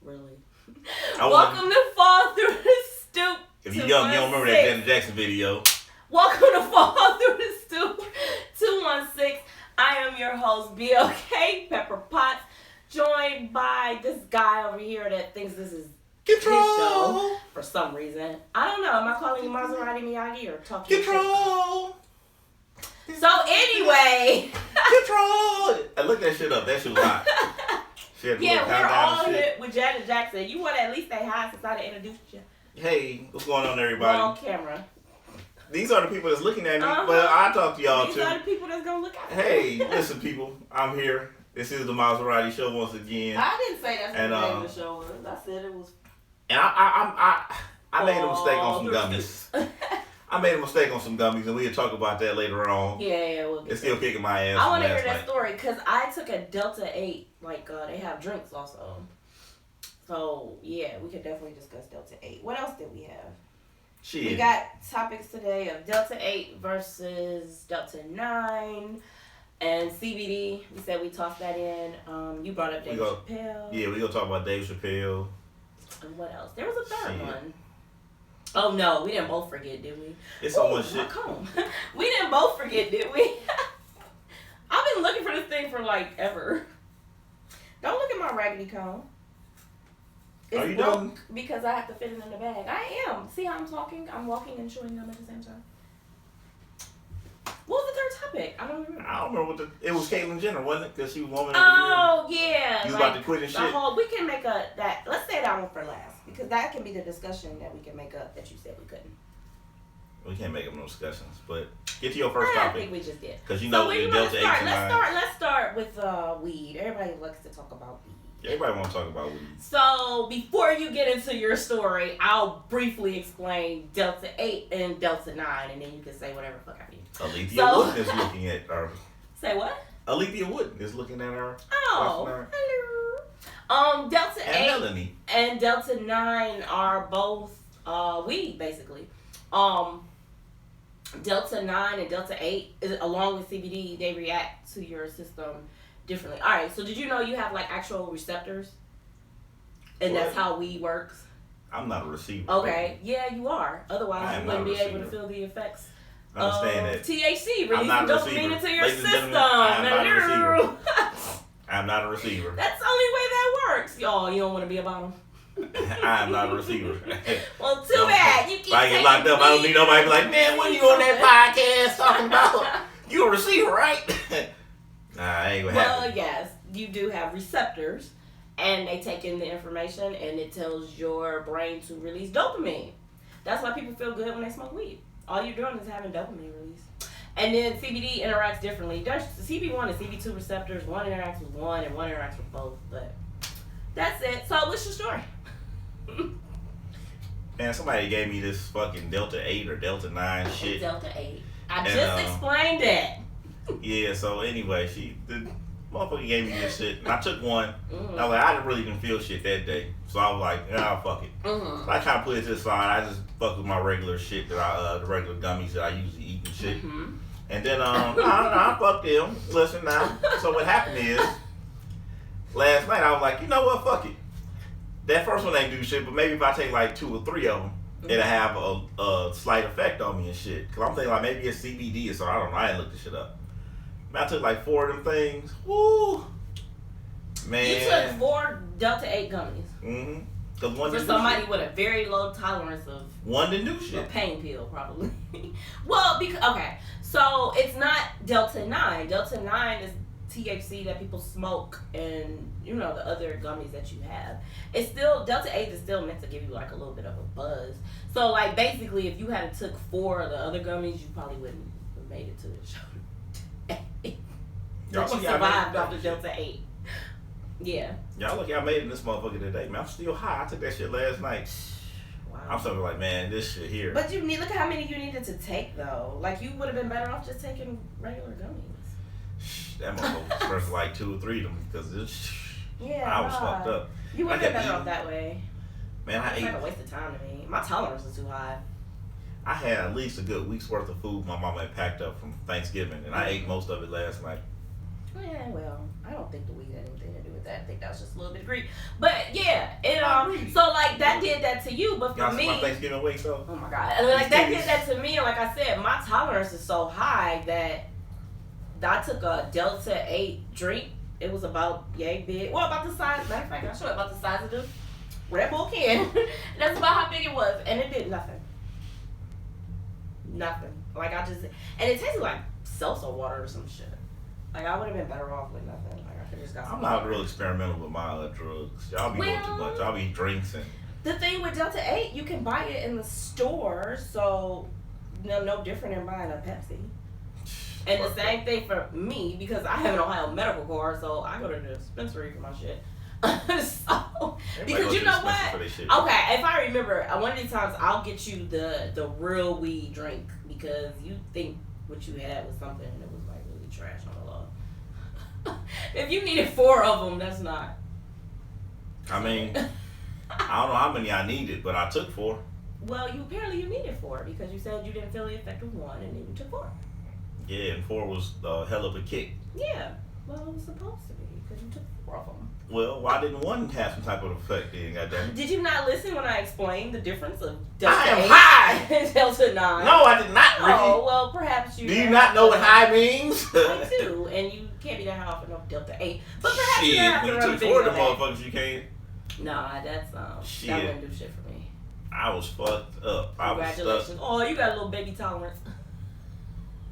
Really. Welcome to Fall Through the Stoop. If you're young, you don't remember that Janet Jackson video. Welcome to Fall Through the Stoop 216. I am your host, BLK Pepper Potts, joined by this guy over here that thinks this is his show for some reason. I don't know. Am I calling you Maseratii Miyagi or talking Control? So anyway. Control! I looked that shit up. That shit was hot. Yeah, we're all here with Janet Jackson. You want to at least say hi since I didn't introduce you. Hey, what's going on, everybody? We're on camera. These are the people that's looking at me, but I talk to y'all too. These are the people that's going to look at me. Hey, listen, people. I'm here. This is the Maseratii Show once again. I didn't say that's what the name of the show was. I said it was. And I made a mistake on some gummies. I made a mistake on some gummies, and we'll talk about that later on. Yeah, we'll get It's still kicking my ass. I want to hear that story, because I took a Delta 8. Like, they have drinks also. So, yeah, we could definitely discuss Delta 8. What else did we have? Shit. We got topics today of Delta 8 versus Delta 9 and CBD. We said we tossed that in. You brought up Dave Chappelle. Yeah, we're going to talk about Dave Chappelle. And what else? There was a third one. Oh, no. We didn't both forget, did we? It's so much shit. We didn't both forget, did we? I've been looking for this thing for, like, ever. Don't look at my raggedy comb. It's broke because I have to fit it in the bag. I am. See how I'm talking? I'm walking and chewing gum at the same time. What was the third topic? I don't remember. I don't remember it was Caitlyn Jenner, wasn't it? Because she was woman of the year. Yeah. You about to quit and shit? We can make let's say that one for last. Because that can be the discussion that we can make up that you said we couldn't. We can't make up no discussions. But get to your first topic. I think we just did. Because you know the Delta 8 Let's start with weed. Everybody likes to talk about weed. Everybody want to talk about weed. So, before you get into your story, I'll briefly explain Delta 8 and Delta 9, and then you can say whatever the fuck I mean. Alethea Wooden is looking at our... Say what? Alethea Wooden is looking at our... Oh, hello. Delta 8 Melanie. and Delta 9 are both weed, basically. Delta 9 and Delta 8, along with CBD, they react to your system differently. All right, so did you know you have like actual receptors? And that's how weed works? I'm not a receiver. Okay, yeah, you are. Otherwise, you wouldn't be able to feel the effects of THC releasing dopamine into your system. I'm not a receiver. That's the only way that works. Y'all, you don't want to be about them. I am not a receiver. Well, too bad. You keep if I get locked up, I don't need nobody be like, man, what are you on that podcast talking about? You a receiver, right? Nah, I ain't gonna happen. Well, yes, you do have receptors, and they take in the information, and it tells your brain to release dopamine. That's why people feel good when they smoke weed. All you're doing is having dopamine release. And then CBD interacts differently. There's CB1 and CB2 receptors. One interacts with one, and one interacts with both. But that's it. So, what's your story? Man, somebody gave me this fucking Delta 8 or Delta 9 shit. Delta 8. I just explained it. Yeah, so anyway, the motherfucker gave me this shit, and I took one. Mm-hmm. I was like, I really didn't feel shit that day, so I was like, nah, fuck it. Mm-hmm. So I kind of put it to the side. I just fuck with my regular shit that the regular gummies that I usually eat and shit. Mm-hmm. And then I fucked them. Listen now. So what happened is, last night I was like, you know what, fuck it. That first one ain't do shit, but maybe if I take like 2 or 3 of them, it'll have a slight effect on me and shit. Cause I'm thinking like maybe it's CBD or so. I don't know. I didn't look this shit up. I took like 4 of them things. Woo! Man. You took 4 Delta 8 gummies. Mm-hmm. Cause one for somebody with a very low tolerance of one to do shit. A pain pill, probably. Well, okay. So it's not Delta 9. Delta 9 is THC that people smoke, and you know the other gummies that you have. It's still Delta 8 is still meant to give you like a little bit of a buzz. So like basically, if you had took 4 of the other gummies, you probably wouldn't have made it to the show. You survived off the Delta 8. Yeah. Y'all look, y'all made it in this motherfucker today, man. I'm still high. I took that shit last night. Wow. I'm something like, man, this shit here. But look at how many you needed to take though. Like you would have been better off just taking regular gummies. That motherfucker was worth like 2 or 3 of them because I was fucked up. You would have been better off that way. Man, it's like a waste of time to me. My tolerance is too high. I had at least a good week's worth of food my mama had packed up from Thanksgiving, and I ate most of it last night. Yeah, well, I don't think the weed had anything to do with that. I think that was just a little bit of greed. But yeah, it so like that did that to you, but for Y'all me, my Thanksgiving week, so. oh my god, like that did that to me. And like I said, my tolerance is so high that I took a Delta 8 drink. It was about yay big. Well, about the size. Matter of fact, I'll show you about the size of the Red Bull can. That's about how big it was, and it did nothing. Nothing. Like I just, and it tasted like seltzer water or some shit. Like I would have been better off with nothing. Like I could just got. I'm not real experimental with my drugs. Y'all be doing too much. Y'all be drinks and. The thing with Delta 8, you can buy it in the store, so no different than buying a Pepsi. And the same thing for me, because I have an Ohio medical card, so I go to the dispensary for my shit. So, because you know what? Okay, if I remember, one of these times I'll get you the real weed drink, because you think what you had was something and it was like really trash on the law. If you needed 4 of them, that's not. I mean, I don't know how many I needed, but I took 4. Well, apparently you needed 4 because you said you didn't feel the effect of 1 and then you took 4. Yeah, and 4 was a hell of a kick. Yeah, well, it was supposed to be because you took 4 of them. Well, why didn't 1 have some type of effect then, goddamn? Did you not listen when I explained the difference of Delta 8 am high! and Delta 9? No, I did not, Rikki. Oh, well, perhaps you... Do you not know what high means? I do, and you can't be that high off of no Delta 8. But perhaps shit, you have to when you run took big 4 of the on that. motherfuckers, you can't. Nah, that's, shit. that wouldn't do shit for me. I was fucked up. I was Congratulations. stuck. Oh, you got a little baby tolerance.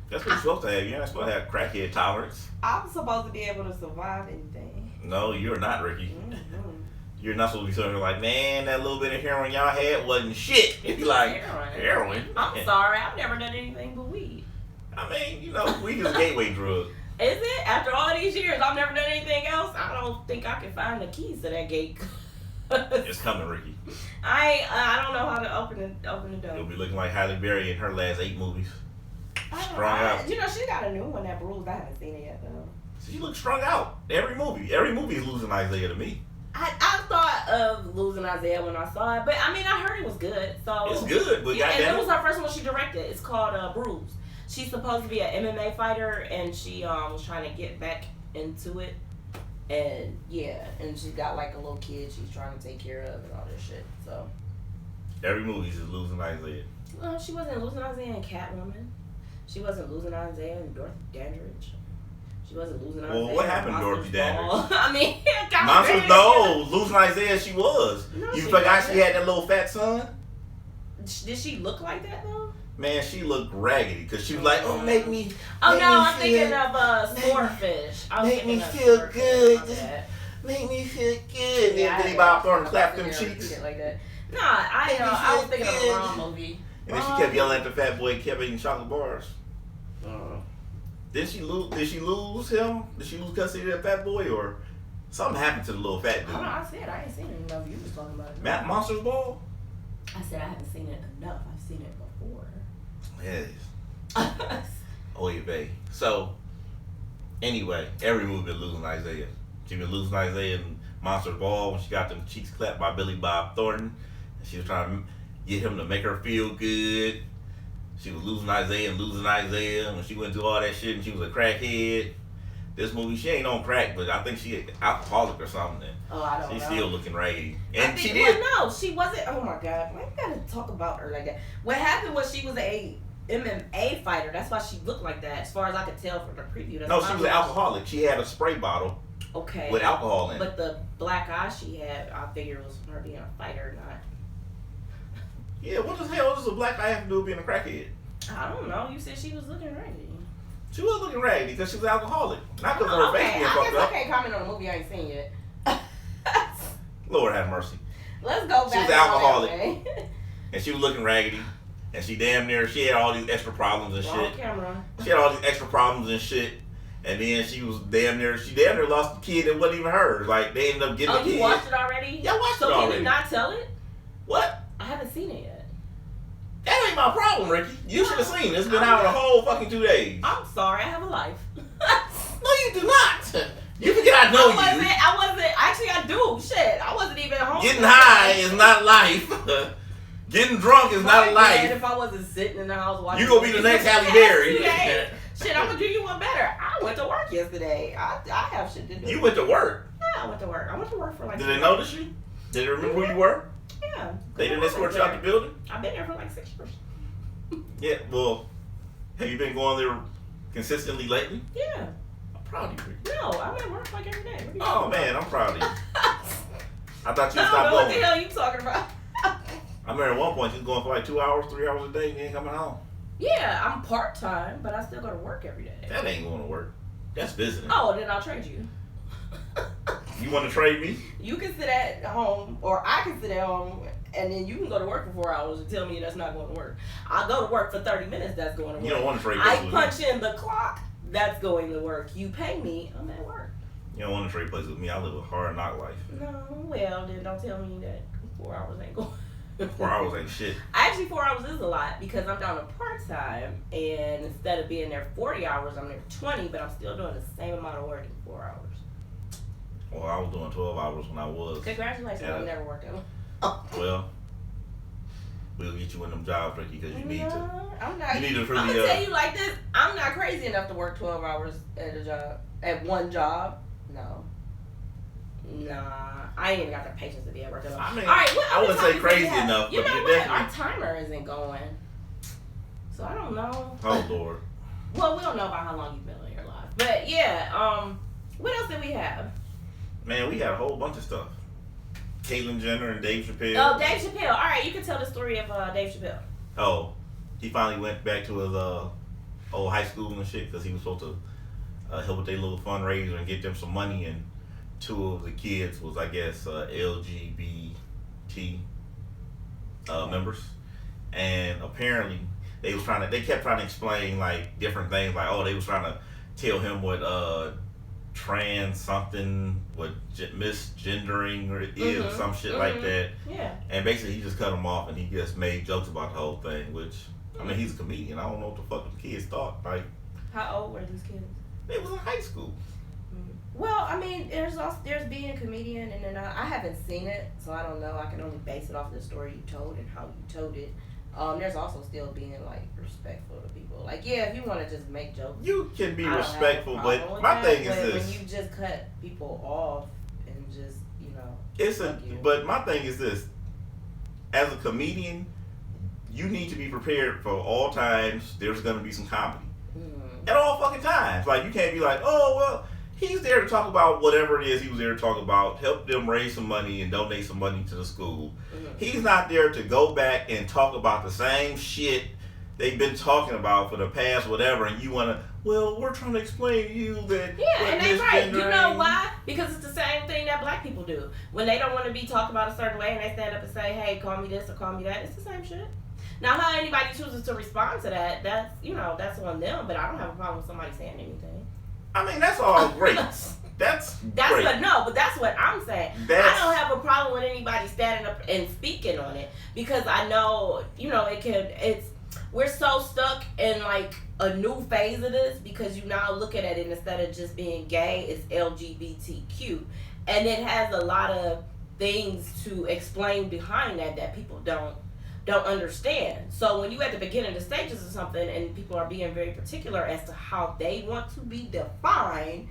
That's what you're supposed to have. You're not supposed to have crackhead tolerance. I'm supposed to be able to survive anything. No, you're not, Rikki. Mm-hmm. You're not supposed to be sitting there like, man, that little bit of heroin y'all had wasn't shit. You'd be like, heroin? I'm sorry, I've never done anything but weed. I mean, you know, weed is a gateway drug. Is it? After all these years, I've never done anything else? I don't think I can find the keys to that gate. It's coming, Rikki. I don't know how to open the door. You'll be looking like Halle Berry in her last 8 movies. Strung out. You know, she got a new one, that Bruised. I haven't seen it yet, though. She looks strung out. Every movie is losing Isaiah to me. I thought of losing Isaiah when I saw it, but I mean, I heard it was good. So it's good, but yeah, and goddamn it was her first one she directed. It's called Bruised. She's supposed to be an MMA fighter, and she was trying to get back into it. And yeah, and she's got like a little kid she's trying to take care of and all this shit. So every movie is losing Isaiah. Well, she wasn't losing Isaiah in Catwoman. She wasn't losing Isaiah in Dorothy Dandridge. She wasn't losing Isaiah. Well, what happened to Dorothy Dandridge? I mean, losing Isaiah she was. No, you forgot she had that little fat son? Did she look like that though? Man, she looked raggedy because she was like, "Oh, make me." Oh no, I'm thinking of Swordfish. Make me feel good. Make me feel good. Yeah, And then Bob Thornton clapped them cheeks. Like that. Nah, I was thinking of the wrong movie. And then she kept yelling at the fat boy, kept eating chocolate bars. Did she lose him? Did she lose custody of that fat boy, or something happened to the little fat dude? I said I ain't seen it enough. You was talking about it. Matt Monsters Ball? I said I haven't seen it enough. I've seen it before. Yes. Oy vey. So, anyway, every movie been losing Isaiah. She been losing Isaiah in Monsters Ball when she got them cheeks clapped by Billy Bob Thornton. And she was trying to get him to make her feel good. She was losing Isaiah when she went through all that shit and she was a crackhead. This movie, she ain't on crack, but I think she alcoholic or something. Oh, I don't know. She's still looking raggedy. And she did. Well, no, she wasn't. Oh my God. Why you gotta talk about her like that? What happened was she was a MMA fighter. That's why she looked like that, as far as I could tell from the preview. No, she was an alcoholic. She had a spray bottle. Okay. With alcohol in it. But the black eye she had, I figured it was from her being a fighter, not. Yeah, what the hell does a black eye have to do with being a crackhead? I don't know. You said she was looking raggedy. She was looking raggedy because she was alcoholic. Not because of her face being fucked up. I can't comment on a movie I ain't seen yet. Lord have mercy. Let's go back. She was alcoholic. And she was looking raggedy. And she had all these extra problems and shit. Camera. She had all these extra problems and shit. And then she damn near lost a kid that wasn't even hers. Like, they ended up getting a kid. Oh, you watched it already? Yeah, I watched it already. So can you already. not tell it? What? I haven't seen it yet. That ain't my problem, Rikki. You should have seen it. It's been out the whole fucking 2 days. I'm sorry, I have a life. No, you do not. You forget I know you. I wasn't. Actually, I do. Shit, I wasn't even home. Getting high is not life. Getting drunk is not life. If I wasn't sitting in the house watching. You gonna be the next Halle Berry. Shit, I'm gonna do you one better. I went to work yesterday. I have shit to do. You went to work? Yeah, I went to work. I went to work for like. Did they notice you? Did they remember who you were? Yeah. They didn't escort you out the building? I've been there for like 6 years. Yeah, well, have you been going there consistently lately? Yeah. I'm proud of you. No, I'm at work like every day. Oh man, I'm proud of you. I thought you stopped going. What the hell are you talking about? I remember at one point you was going for like 2 hours, 3 hours a day and you ain't coming home. Yeah, I'm part-time, but I still go to work every day. That ain't going to work. That's visiting. Oh, then I'll trade you. You want to trade me? You can sit at home, or I can sit at home, and then you can go to work for 4 hours and tell me that's not going to work. I'll go to work for 30 minutes, that's going to work. You don't want to trade I places punch in the clock, that's going to work. You pay me, I'm at work. You don't want to trade places with me. I live a hard knock life. No, well, then don't tell me that 4 hours ain't going. 4 hours ain't shit. Actually, 4 hours is a lot because I'm down to part-time, and instead of being there 40 hours, I'm there 20, but I'm still doing the same amount of work in 4 hours. Well, I was doing 12 hours when I was. Congratulations, I've never worked in. Well, we'll get you in them jobs, Rikki, because you need to. I'm not. You need to really. I'm gonna tell you like this. I'm not crazy enough to work 12 hours at a job, at one job. No. Nah, I ain't even got the patience to be at work. I mean, all right, I wouldn't say crazy enough, you but know you're what? definitely. Our timer isn't going, so I don't know. Oh Lord. Well, we don't know about how long you've been in your life, but yeah. What else did we have? Man, we had a whole bunch of stuff. Caitlyn Jenner and Dave Chappelle. Oh, Dave Chappelle. All right, you can tell the story of Dave Chappelle. Oh, he finally went back to his old high school and shit because he was supposed to help with their little fundraiser and get them some money. And 2 of the kids was, I guess, LGBT members. And apparently they kept trying to explain like different things. Like, they was trying to tell him what trans something, what misgendering or is, some shit like that. Yeah. And basically he just cut him off and he just made jokes about the whole thing, which, I mean, he's a comedian. I don't know what the fuck the kids thought. Like, how old were these kids? They was in high school. Well, I mean, there's being a comedian, and then I haven't seen it, so I don't know. I can only base it off the story you told and how you told it. There's also still being like respectful to people. Like, yeah, if you want to just make jokes, you can be respectful, but my thing is this: when you just cut people off and just But my thing is this: as a comedian, you need to be prepared for all times. There's gonna be some comedy at all fucking times. Like, you can't be like, oh well. He's there to talk about whatever it is he was there to talk about, help them raise some money and donate some money to the school. He's not there to go back and talk about the same shit they've been talking about for the past whatever, and you want to, well, we're trying to explain to you that... Yeah, and they're right. You know why? Because it's the same thing that black people do. When they don't want to be talked about a certain way and they stand up and say, hey, call me this or call me that, it's the same shit. Now, how anybody chooses to respond to that, that's on them, but I don't have a problem with somebody saying anything. I mean, that's all great. That's great. But that's what I'm saying. I don't have a problem with anybody standing up and speaking on it because I know, we're so stuck in like a new phase of this because you now look at it instead of just being gay, it's LGBTQ. And it has a lot of things to explain behind that people don't understand. So when you at the beginning of the stages of something and people are being very particular as to how they want to be defined,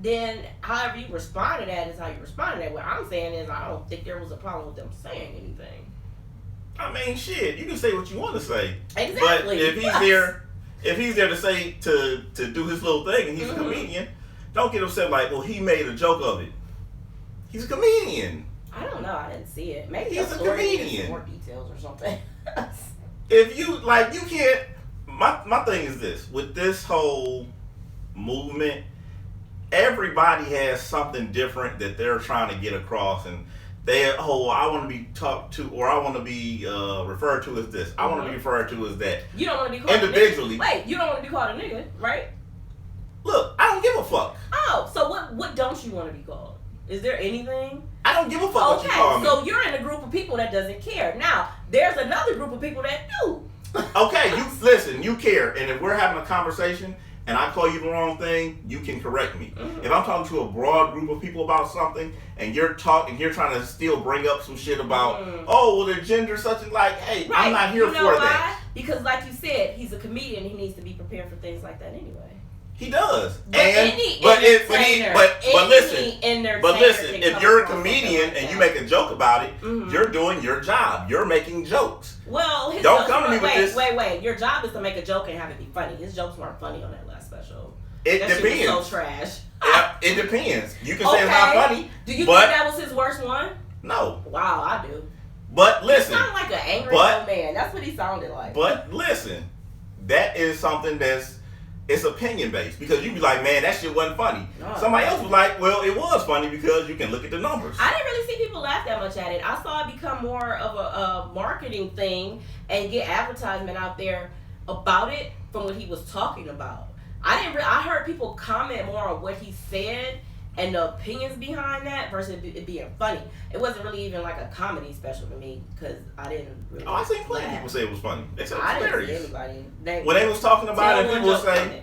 then however you respond to that is how you respond to that. What I'm saying is I don't think there was a problem with them saying anything. I mean, shit, you can say what you want to say. Exactly. But if he's there to say to do his little thing and he's a comedian, don't get upset like, well, he made a joke of it. He's a comedian. I don't know. I didn't see it. Maybe he's a comedian. Some more details or something. If you you can't. My thing is this: with this whole movement, everybody has something different that they're trying to get across, and I want to be talked to, or I want to be referred to as this. I want to be referred to as that. You don't want to be called individually. A nigga. Wait, you don't want to be called a nigga, right? Look, I don't give a fuck. Oh, so what don't you want to be called? Is there anything? I don't give a fuck what you call me. So you're in a group of people that doesn't care. Now, there's another group of people that do. Okay, you listen, you care. And if we're having a conversation and I call you the wrong thing, you can correct me. If I'm talking to a broad group of people about something and you're trying to still bring up some shit about, well, their gender, such and like, hey, right. I'm not here for that. because like you said, he's a comedian. He needs to be prepared for things like that anyway. He does. But listen, if you're a comedian and you make a joke about it, you're doing your job. You're making jokes. Well, don't come to me with this. Wait. Your job is to make a joke and have it be funny. His jokes weren't funny on that last special. It depends. Shit was so trash. Yeah, it depends. You can say it's not funny. Do you think that was his worst one? No. Wow, I do. But listen. He sounded like an angry old man. That's what he sounded like. But listen, that is something it's opinion based, because you be like, man, that shit wasn't funny. No, somebody else was like, well, it was funny because you can look at the numbers. I didn't really see people laugh that much at it. I saw it become more of a marketing thing and get advertisement out there about it from what he was talking about. I heard people comment more on what he said and the opinions behind that versus it being funny. It wasn't really even like a comedy special to me because I didn't really. I seen plenty of people say it was funny. They said it was hilarious. Anybody. When they was talking about it, people say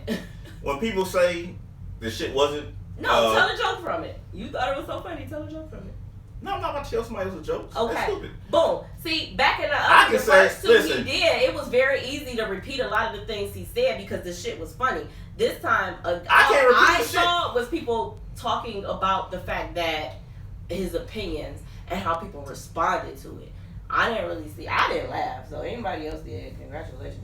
when people say the shit wasn't. No, tell a joke from it. You thought it was so funny. Tell a joke from it. No, I'm not about to tell somebody else a joke. Okay. That's stupid. Boom. See, back in the first two he did, it was very easy to repeat a lot of the things he said because the shit was funny. This time, I saw was people talking about the fact that his opinions and how people responded to it. I didn't laugh, so anybody else did. Congratulations.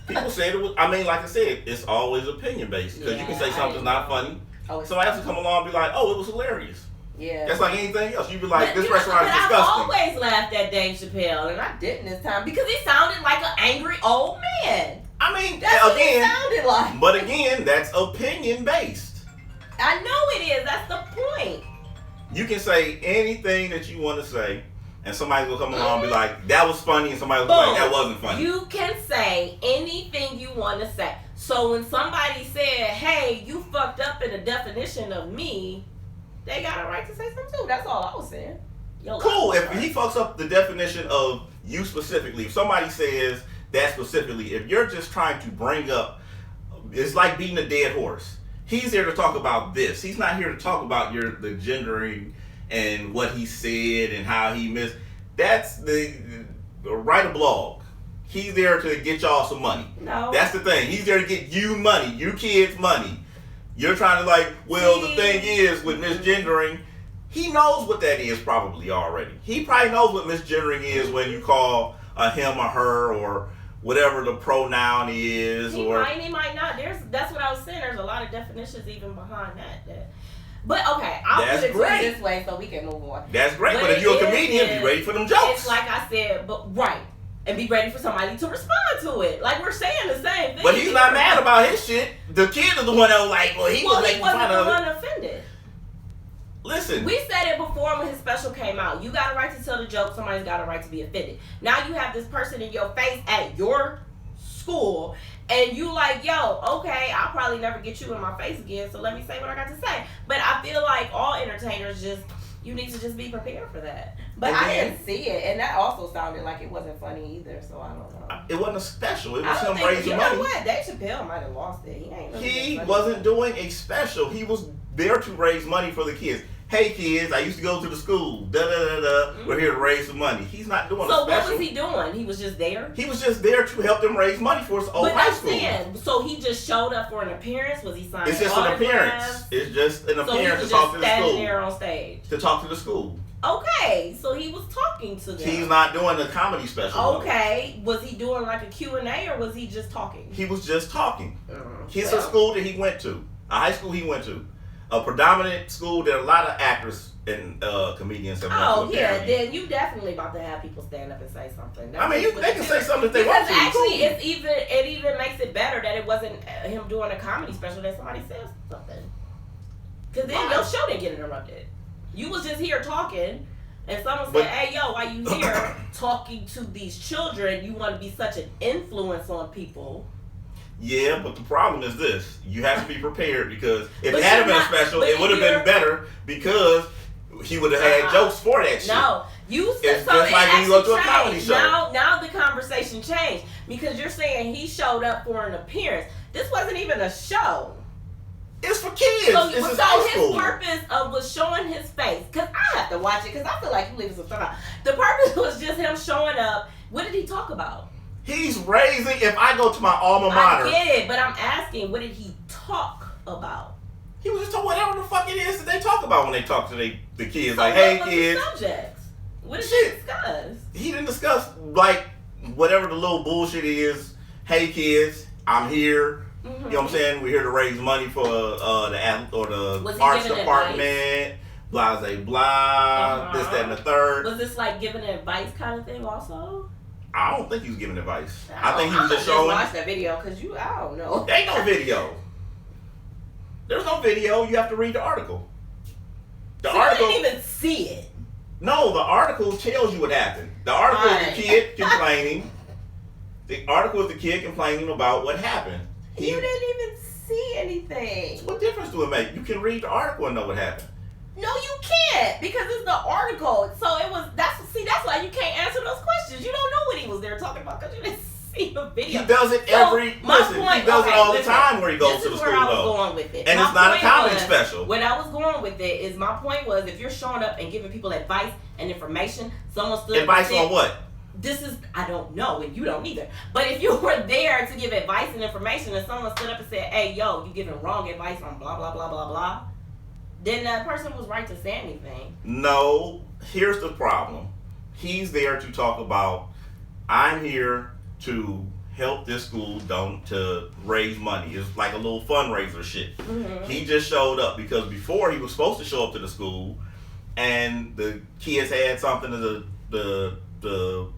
People said it was, like I said, it's always opinion based, because you can say something's not funny. Somebody else will come along and be like, oh, it was hilarious. Yeah. That's like anything else. You'd be like, this restaurant is disgusting. I've always laughed at Dave Chappelle, and I didn't this time because he sounded like an angry old man. That's what he sounded like. But again, that's opinion based. I know it is. That's the point. You can say anything that you want to say, and somebody will come along and be like, that was funny, and somebody will be like, that wasn't funny. You can say anything you want to say. So when somebody said, hey, you fucked up in the definition of me, they got a right to say something too. That's all I was saying. Cool. If he fucks up the definition of you specifically, if somebody says that specifically, if you're just trying to bring up, it's like beating a dead horse. He's here to talk about this. He's not here to talk about the gendering and what he said and how he missed. That's write a blog. He's there to get y'all some money. No. That's the thing. He's there to get you money, you kids money. You're trying to the thing is with misgendering, he knows what that is probably already. He probably knows what misgendering is when you call a him or her or whatever the pronoun is. He might not. That's what I was saying. There's a lot of definitions even behind that. But okay, I'll put it to you this way so we can move on. That's great, but if you're a comedian, be ready for them jokes. It's like I said, right. And be ready for somebody to respond to it. Like, we're saying the same thing. But he's not mad about his shit. The kid is the one that was like, he was making fun of it. He wasn't the one offended. Listen. We said it before when his special came out. You got a right to tell the joke. Somebody's got a right to be offended. Now you have this person in your face at your school, and you like, yo, okay, I'll probably never get you in my face again, so let me say what I got to say. But I feel like all entertainers you need to just be prepared for that. But I didn't see it, and that also sounded like it wasn't funny either, so I don't know. It wasn't a special. It was him raising money. You know what? Dave Chappelle might have lost it. He wasn't doing a special. He was there to raise money for the kids. Hey kids, I used to go to the school. We're here to raise some money. He's not doing a special. So what was he doing? He was just there? He was just there to help them raise money for his old high school. So he just showed up for an appearance? Was he signing It's just an appearance. It's just an appearance to talk to the school. So he was just standing there on stage? To talk to the school. Okay, so he was talking to them. He's not doing a comedy special. Okay, was he doing like a Q&A or was he just talking? He was just talking. He's a school that he went to, a high school he went to, a predominant school that a lot of actors and comedians have went to. Then you definitely about to have people stand up and say something. They can say something if they want to. Actually, it even makes it better that it wasn't him doing a comedy special, that somebody says something. Because then your show didn't get interrupted. You was just here talking, and someone said, hey, yo, why you here talking to these children? You want to be such an influence on people. Yeah, but the problem is this. You have to be prepared, because if it hadn't been a special, it would have been better, because he would have had jokes for that shit. No. It's just like when you go to a comedy show. Now the conversation changed, because you're saying he showed up for an appearance. This wasn't even a show. It's for kids. So his purpose was showing his face. Because I have to watch it, because I feel like you leaving some stuff out. The purpose was just him showing up. What did he talk about? He's raising. If I go to my alma mater, I get it, but I'm asking, what did he talk about? He was just talking whatever the fuck it is that they talk about when they talk to the kids. So like, what hey was kids. The subjects? What did Shit. he discuss? He didn't discuss like whatever the little bullshit is. Hey kids, I'm here. You know what I'm saying? We're here to raise money for the arts department. Blah, blah, blah. This, that, and the third. Was this like giving advice kind of thing also? I don't think he was giving advice. I think he was just showing. Watch that video because I don't know. There ain't no video. There's no video. You have to read the article. The article. You didn't even see it. No, the article tells you what happened. The article is the kid complaining. The article is the kid complaining about what happened. You didn't even see anything. What difference do it make? You can read the article and know what happened. No, you can't because it's the article. So it was. That's why you can't answer those questions. You don't know what he was there talking about because you didn't see the video. He does it he does it all the time where he goes to the school though. This is where I was going with it. And it's not a comedy special. When I was going with it is my point was if you're showing up and giving people advice and information, someone stood advice on what? I don't know, and you don't either. But if you were there to give advice and information and someone stood up and said, hey, yo, you giving wrong advice on blah, blah, blah, blah, blah, then that person was right to say anything. No, here's the problem. He's there to talk about, I'm here to help this school to raise money. It's like a little fundraiser shit. He just showed up because before he was supposed to show up to the school and the kids had something to the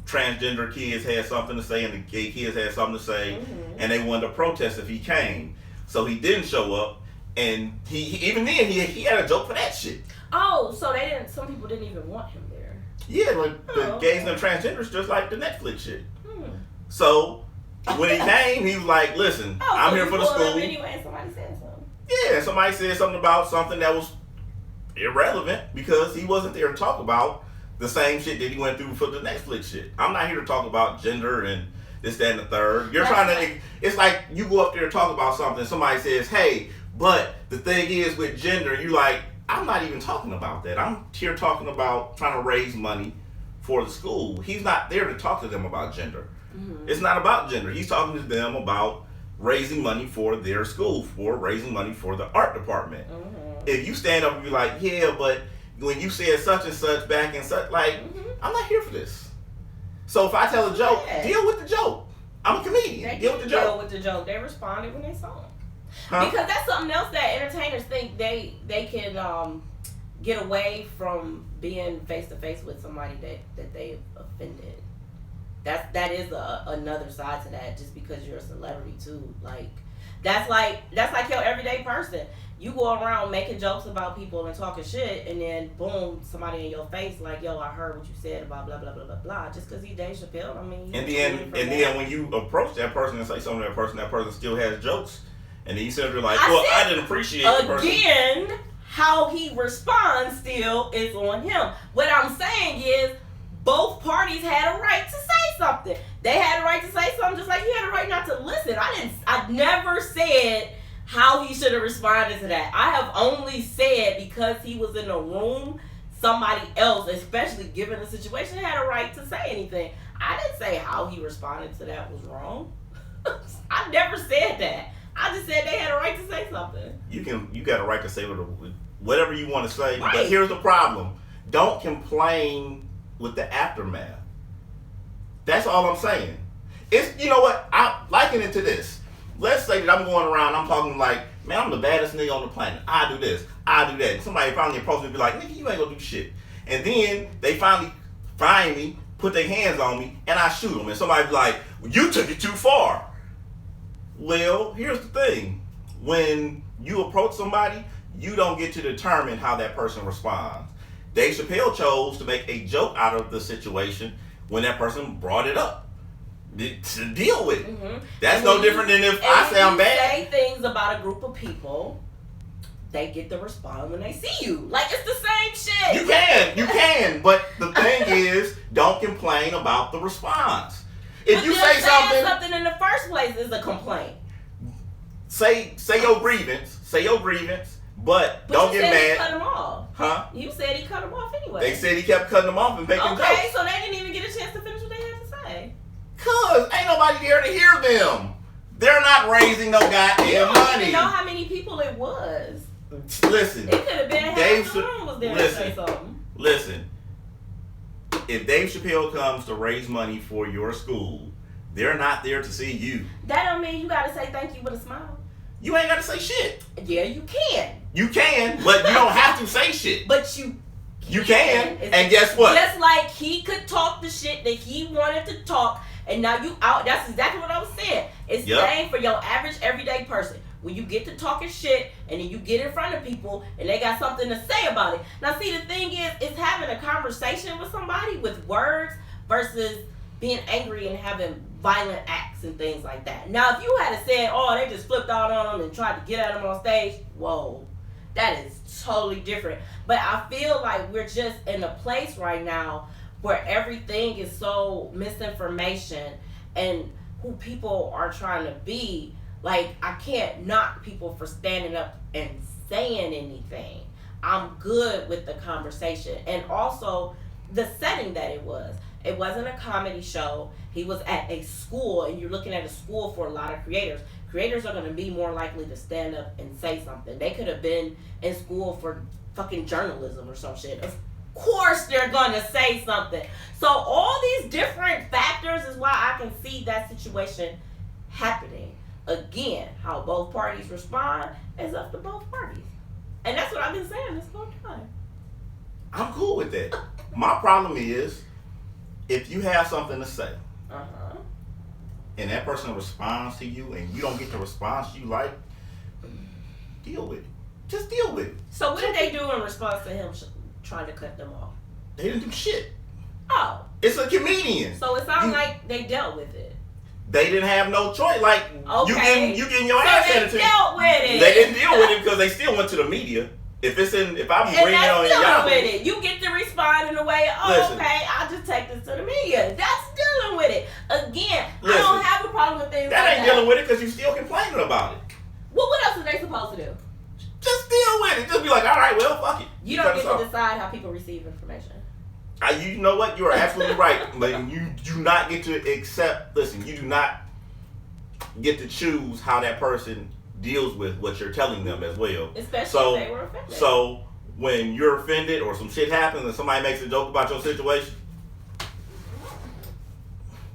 transgender kids had something to say and the gay kids had something to say and they wanted to protest if he came. So he didn't show up and he even then he had a joke for that shit. Oh, so some people didn't even want him there. Yeah, like the gays and the transgenders just like the Netflix shit. So when he came, he was like, listen, I'm here for the school. Anyway, and somebody said something. Yeah, somebody said something about something that was irrelevant because he wasn't there to talk about the same shit that he went through for the Netflix shit. I'm not here to talk about gender and this, that, and the third. You're trying to, it's like you go up there to talk about something, somebody says, hey, but the thing is with gender, you're like, I'm not even talking about that. I'm here talking about trying to raise money for the school. He's not there to talk to them about gender. It's not about gender. He's talking to them about raising money for their school, for raising money for the art department. If you stand up and be like, yeah, but when you said such and such back and such, like, I'm not here for this. So if I tell a joke, deal with the joke. I'm a comedian. Deal with the joke. Deal with the joke. They responded when they saw it. Because that's something else that entertainers think they can get away from being face to face with somebody that they offended. That is another side to that. Just because you're a celebrity too, like that's like your everyday person. You go around making jokes about people and talking shit, and then boom, somebody in your face like, yo, I heard what you said about blah blah blah blah blah. Just because he's Dave Chappelle, I mean. And then when you approach that person and say something to that person still has jokes, and then you sit there like, I didn't appreciate the person. Again, how he responds still is on him. What I'm saying is, both parties had a right to say something. They had a right to say something just like he had a right not to listen. I never said how he should have responded to that. I have only said because he was in the room, somebody else, especially given the situation, had a right to say anything. I didn't say how he responded to that was wrong. I never said that. I just said they had a right to say something. You got a right to say whatever you want to say. Right. But here's the problem. Don't complain with the aftermath. That's all I'm saying. It's, you know what, I liken it to this. Let's say that I'm going around, I'm talking like, man, I'm the baddest nigga on the planet. I do this, I do that. Somebody finally approaches me and be like, nigga, you ain't gonna do shit. And then they finally find me, put their hands on me, and I shoot them. And somebody be like, well, you took it too far. Well, here's the thing. When you approach somebody, you don't get to determine how that person responds. Dave Chappelle chose to make a joke out of the situation when that person brought it up to deal with it. That's no different than if I say I'm bad. Say things about a group of people, they get to respond when they see you. Like, it's the same shit. You can, but the thing is, don't complain about the response. If you say something in the first place is a complaint. Say your grievance. But don't get mad. You said he cut him off. Huh? You said he cut him off anyway. They said he kept cutting them off and making jokes. Okay, so they didn't even get a chance to finish what they had to say. Because ain't nobody there to hear them. They're not raising no goddamn money. You don't know how many people it was. Listen. It could have been half the room was there to say something. Listen. If Dave Chappelle comes to raise money for your school, they're not there to see you. That don't mean you gotta say thank you with a smile. You ain't gotta say shit. Yeah, you can. You can, but you don't have to say shit. But you can. And guess what? Just like he could talk the shit that he wanted to talk, and now you out. That's exactly what I was saying. It's the same for your average everyday person. When you get to talking shit, and then you get in front of people, and they got something to say about it. Now, see, the thing is, it's having a conversation with somebody with words versus being angry and having violent acts and things like that. Now, if you had said, oh, they just flipped out on them and tried to get at them on stage, whoa, that is totally different. But I feel like we're just in a place right now where everything is so misinformation and who people are trying to be. Like, I can't knock people for standing up and saying anything. I'm good with the conversation. And also, the setting that it was. It wasn't a comedy show. He was at a school, and you're looking at a school for a lot of creators. Creators are going to be more likely to stand up and say something. They could have been in school for fucking journalism or some shit. Of course they're going to say something. So all these different factors is why I can see that situation happening. Again, how both parties respond is up to both parties. And that's what I've been saying this whole time. I'm cool with that. My problem is, if you have something to say, and that person responds to you, and you don't get the response you like, deal with it. Just deal with it. So what did they do in response to him trying to cut them off? They didn't do shit. Oh. It's a comedian. So it sounds like they dealt with it. They didn't have no choice. Like, okay. you getting your ass handed to you. They dealt with it. They didn't deal with it because they still went to the media. If I'm bringing it on y'all with it, you get to respond in a way. Okay, I'll just take this to the media. That's dealing with it. Again, I don't have a problem with things. That ain't dealing with it because you still complaining about it. Well, what else are they supposed to do? Just deal with it. Just be like, all right, well, fuck it. You don't get to decide how people receive information. You know what? You are absolutely right. But you do not get to accept. Listen, you do not get to choose how that person deals with what you're telling them as well. Especially if they were offended. So when you're offended or some shit happens and somebody makes a joke about your situation,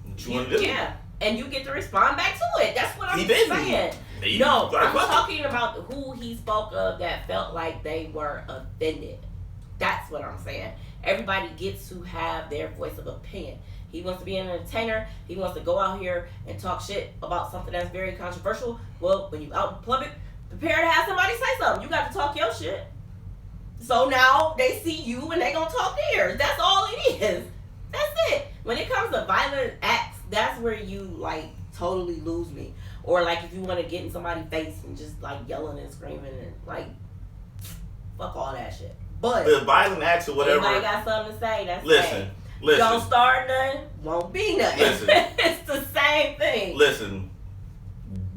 what you want to do? Yeah, and you get to respond back to it. That's what I'm saying. No, I'm talking about who he spoke of that felt like they were offended. That's what I'm saying. Everybody gets to have their voice of opinion. He wants to be an entertainer. He wants to go out here and talk shit about something that's very controversial. Well, when you out in public, prepare to have somebody say something. You got to talk your shit. So now they see you and they gonna talk theirs. That's all it is. That's it. When it comes to violent acts, that's where you like totally lose me. Or like if you want to get in somebody's face and just like yelling and screaming and like fuck all that shit. But the violent acts or whatever. Everybody got something to say. That's Listen. Don't start nothing, won't be nothing. It's the same thing. Listen,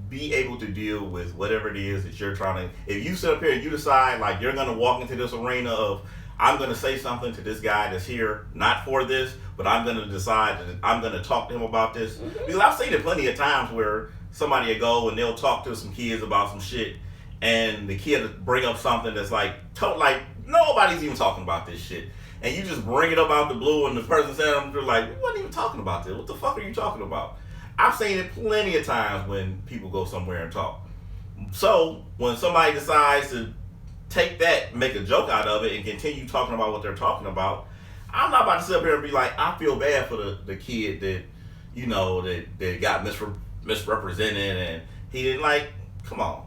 be able to deal with whatever it is that you're trying to. If you sit up here and you decide like you're going to walk into this arena of, I'm going to say something to this guy that's here, not for this, but I'm going to decide that I'm going to talk to him about this. Mm-hmm. Because I've seen it plenty of times where somebody will go and they'll talk to some kids about some shit, and the kid will bring up something that's like nobody's even talking about this shit. And you just bring it up out the blue, and the person said, "They're like, we wasn't even talking about this. What the fuck are you talking about?" I've seen it plenty of times when people go somewhere and talk. So when somebody decides to take that, make a joke out of it, and continue talking about what they're talking about, I'm not about to sit up here and be like, I feel bad for the kid that, that got misrepresented, and he didn't like. Come on,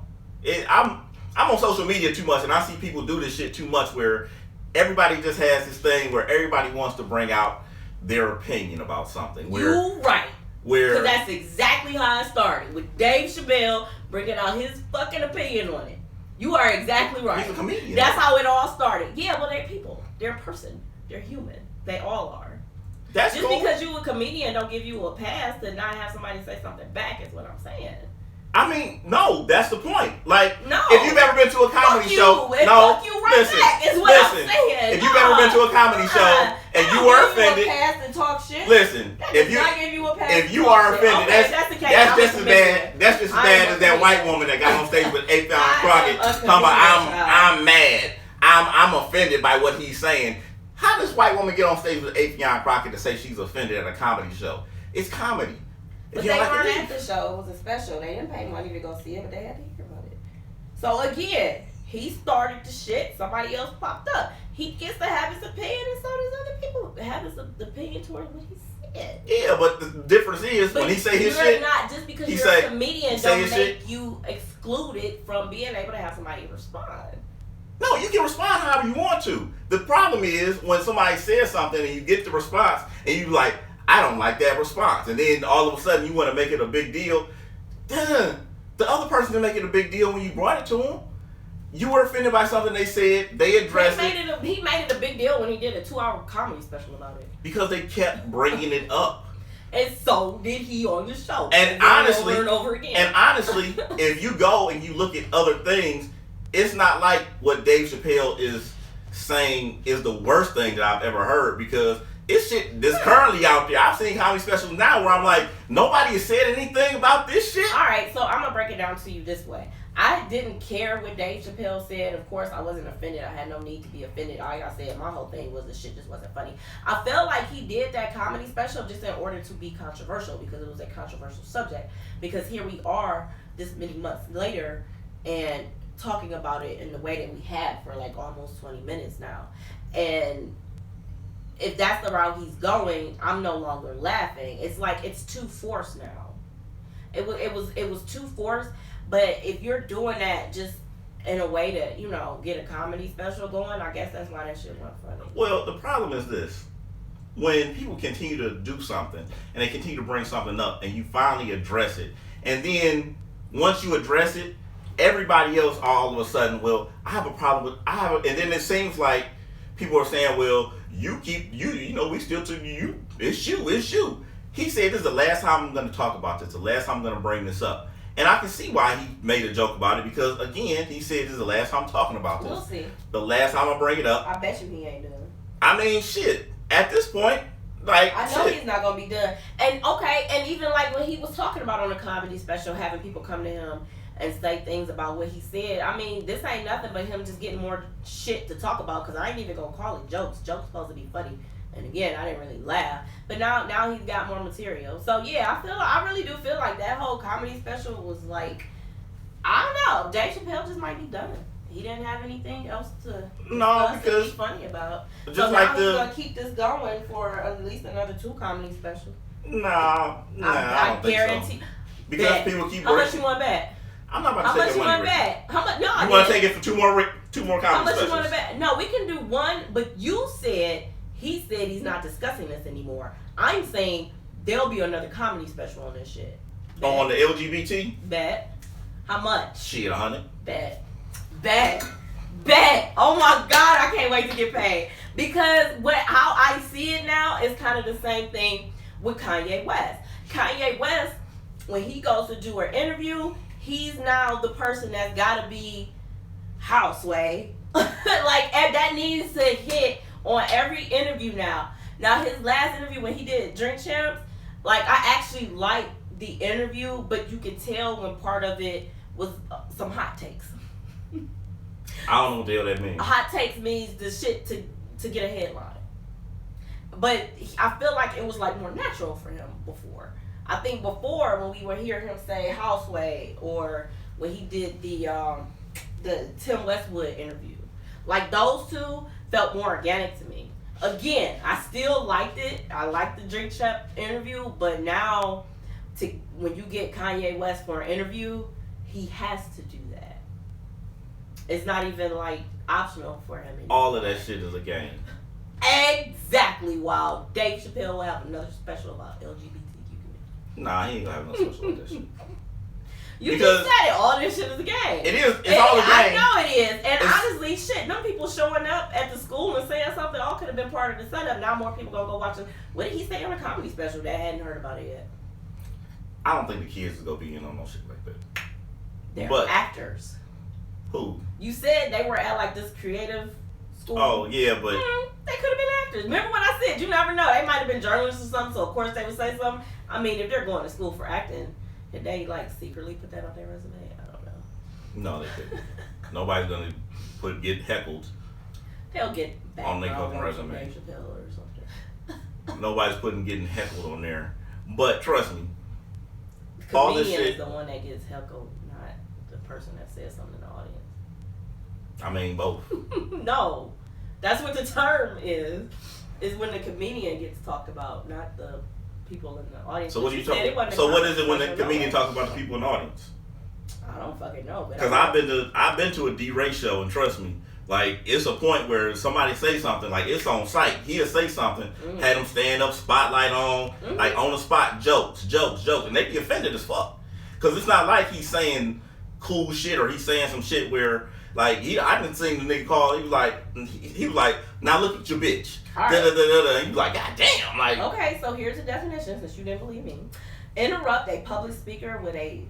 I'm on social media too much, and I see people do this shit too much where everybody just has this thing where everybody wants to bring out their opinion about something. You right. Because that's exactly how it started. With Dave Chappelle bringing out his fucking opinion on it. You are exactly right. He's a comedian. That's how it all started. Yeah, well, they're people. They're a person. They're human. They all are. That's Just cool. because you a comedian don't give you a pass to not have somebody say something back is what I'm saying. I mean, no, that's the point. Like, no. If you've ever been to a comedy show, fuck you right back is what I'm saying. If you've ever been to a comedy show and you were offended. Pass and talk shit. Listen, if you are offended, that's just as bad. That's just as bad as that white woman that got on stage with Affion Crockett talking about I'm mad. I'm offended by what he's saying. How does white woman get on stage with Affion Crockett to say she's offended at a comedy show? It's comedy. But they weren't at the show. It was a special. They didn't pay money to go see it, but they had to hear about it. So again, he started the shit. Somebody else popped up. He gets to have his opinion, and so does other people have his opinion towards what he said. Yeah, but the difference is when he say his shit, not just because you're a comedian don't make you excluded from being able to have somebody respond. No, you can respond however you want to. The problem is when somebody says something and you get the response and you like, I don't like that response, and then all of a sudden you want to make it a big deal. The other person didn't make it a big deal when you brought it to him. You were offended by something they said. They addressed it. He made it a big deal when he did a 2-hour comedy special about it. Because they kept bringing it up. And so did he on the show. And honestly, over and over again. And honestly, if you go and you look at other things, it's not like what Dave Chappelle is saying is the worst thing that I've ever heard, because it's shit that's currently out there. I've seen comedy specials now where I'm like, nobody has said anything about this shit. All right, so I'm going to break it down to you this way. I didn't care what Dave Chappelle said. Of course, I wasn't offended. I had no need to be offended. All y'all said, my whole thing was the shit just wasn't funny. I felt like he did that comedy special just in order to be controversial, because it was a controversial subject. Because here we are this many months later and talking about it in the way that we have for like almost 20 minutes now. And if that's the route he's going, I'm no longer laughing. It's like it's too forced now. It was too forced. But if you're doing that just in a way to, you know, get a comedy special going, I guess that's why that shit wasn't funny. Well, the problem is this. When people continue to do something and they continue to bring something up and you finally address it, and then once you address it, everybody else all of a sudden, well, I have a problem with, and then it seems like people are saying, well, you know, we still to you, it's you. He said, this is the last time I'm going to talk about this, the last time I'm going to bring this up. And I can see why he made a joke about it, because, again, he said this is the last time I'm talking about this. We'll see. The last time I bring it up. I bet you he ain't done. I mean, shit. At this point, like, I know he's not going to be done. And, okay, and even, like, when he was talking about on the comedy special, having people come to him and say things about what he said, I mean, this ain't nothing but him just getting more shit to talk about, because I ain't even going to call it jokes. Jokes supposed to be funny. And again, I didn't really laugh. But now he's got more material. So yeah, I really do feel like that whole comedy special was like, I don't know, Dave Chappelle just might be done. He didn't have anything else to be funny about. Just so now he's gonna keep this going for at least another 2 comedy specials. No, I don't guarantee. Think so. Because people keep. How much you want to bet? I'm not about to take that money. How much you want to bet? How much? No, you want to take it for 2 more comedy specials? How much you want to bet? No, we can do one. But you said. He said he's not discussing this anymore. I'm saying there'll be another comedy special on this shit. Bet. On the LGBT? Bet. How much? Shit, 100. Bet. Oh my God, I can't wait to get paid. Because how I see it now is kind of the same thing with Kanye West. Kanye West, when he goes to do an interview, he's now the person that's got to be houseway. Like, and that needs to hit on every interview now. Now, his last interview when he did Drink Champs, like, I actually liked the interview, but you could tell when part of it was some hot takes. I don't know what the hell that means. Hot takes means the shit to get a headline. But I feel like it was like more natural for him before. I think before, when we would hear him say houseway, or when he did the Tim Westwood interview, like, those two felt more organic to me. Again, I still liked it. I liked the Drink Champ interview, but now, when you get Kanye West for an interview, he has to do that. It's not even like optional for him anymore. All of that shit is a game. Exactly. While Dave Chappelle will have another special about LGBTQ community. Nah, he ain't gonna have no special about that shit. You just said it. All this shit is a game. It is. It's all a game. I know it is. And honestly, shit, them people showing up at the school and saying something all could have been part of the setup. Now more people gonna go watch it. What did he say on a comedy special that hadn't heard about it yet? I don't think the kids is gonna be in on no shit like that. They're actors. Who? You said they were at like this creative school. Oh yeah, but they could have been actors. Remember when I said never know. They might have been journalists or something, so of course they would say something. I mean, if they're going to school for acting, did they like secretly put that on their resume? I don't know. No, they couldn't. Nobody's gonna get heckled. They'll get back on their fucking resume. Dave Chappelle or something. Nobody's getting heckled on there. But trust me, The all this comedian shit. is the one that gets heckled, not the person that says something in the audience. I mean, both. No, that's what the term is when the comedian gets talked about, not the people in the audience. So what are you talking? So what is it when the comedian talks about the people in the audience? I don't fucking know. Because I've been to a D-Ray show, and trust me, like it's a point where somebody say something, like it's on site. He'll say something, had them stand up, spotlight on, like on the spot, jokes, and they be offended as fuck. Because it's not like he's saying cool shit or he's saying some shit where like I didn't see the nigga call. He was like, now look at your bitch. Right. And he was like, God damn, like. Okay, so here's the definition, since you didn't believe me. Interrupt a public speaker with a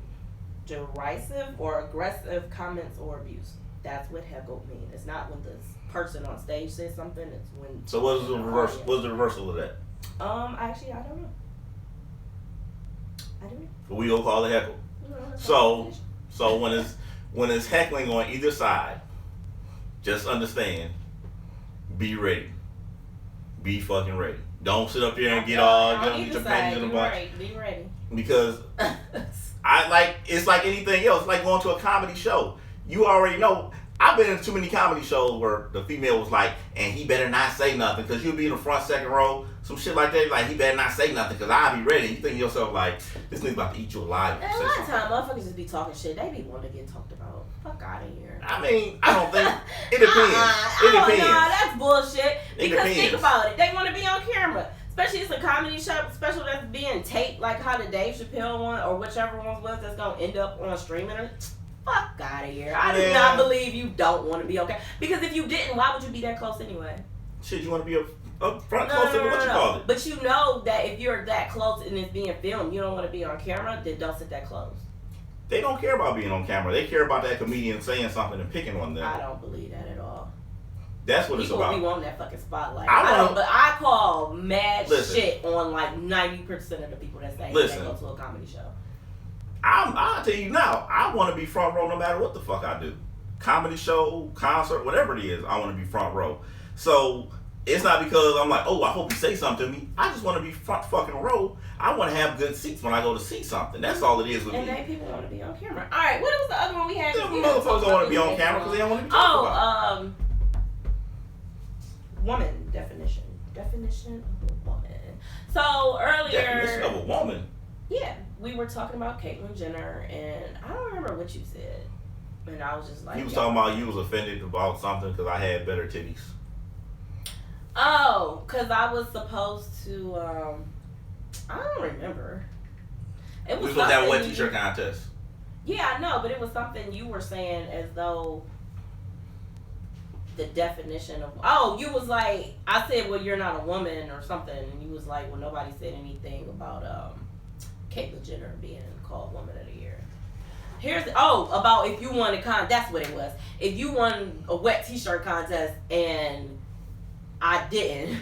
derisive or aggressive comments or abuse. That's what heckle means. It's not when the person on stage says something. It's when. So what is the reverse? What's the reversal of that? Actually, I don't know. I don't know. We gonna call it heckle. No, So when it's heckling on either side, just understand. Be ready. Be fucking ready. Don't sit up there and get your panties in a bunch. Be ready. Because it's like anything else. It's like going to a comedy show. You already know. I've been in too many comedy shows where the female was like, and he better not say nothing because you'll be in the front second row, some shit like that. Like, he better not say nothing because I'll be ready. You think to yourself, like, this nigga's about to eat you alive. And a lot of times, motherfuckers just be talking shit. They be wanting to get talked about. Fuck out of here. I mean, I don't think. It depends. It depends. No, that's bullshit. Because think depends. about it. They want to be on camera. Especially it's a comedy show special that's being taped, like how the Dave Chappelle one or whichever one was that's going to end up on streaming. Fuck out of here. I do not believe you don't want to be okay. Because if you didn't, why would you be that close anyway? Shit, you want to be up front close to what you call it. But you know that if you're that close and it's being filmed, you don't want to be on camera, then don't sit that close. They don't care about being on camera. They care about that comedian saying something and picking on them. I don't believe that at all. That's what it's about. People be wanting that fucking spotlight. But I call mad shit on like 90% of the people that say they go to a comedy show. I'll tell you now, I want to be front row no matter what the fuck I do. Comedy show, concert, whatever it is, I want to be front row. So it's not because I'm like, oh, I hope you say something to me. I just want to be front fucking row. I want to have good seats when I go to see something. That's all it is with me. And then people want to be on camera. All right, what was the other one we had? Them motherfuckers don't want to be on camera because they don't want to be talked about. Woman definition. Definition of a woman. So earlier. Definition of a woman? Yeah. We were talking about Caitlyn Jenner, and I don't remember what you said. And I was just like... You was talking about you was offended about something because I had better titties. Oh, because I was supposed to... I don't remember. We was supposed to have a wet t-shirt contest. Yeah, I know, but it was something you were saying as though... the definition of... Oh, you was like... I said, well, you're not a woman or something. And you was like, well, nobody said anything about... Caitlyn Jenner being called Woman of the Year. About if you won that's what it was. If you won a wet t-shirt contest and I didn't,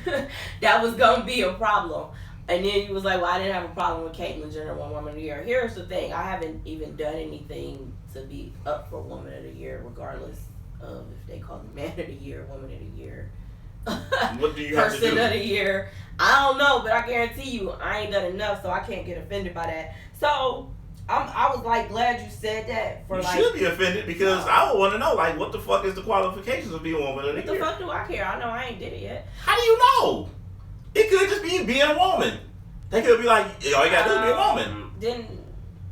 that was gonna be a problem. And then you was like, well, I didn't have a problem with Caitlyn Jenner won Woman of the Year. Here's the thing, I haven't even done anything to be up for Woman of the Year, regardless of if they call me Man of the Year, Woman of the Year. What do you have to do? Person of the Year. I don't know, but I guarantee you I ain't done enough, so I can't get offended by that. So I was like glad you said that. You should be offended because I would want to know like what the fuck is the qualifications of being a woman of the year? What the fuck do I care? I know I ain't did it yet. How do you know? It could just be being a woman. They could be like, all you gotta do is be a woman. Then,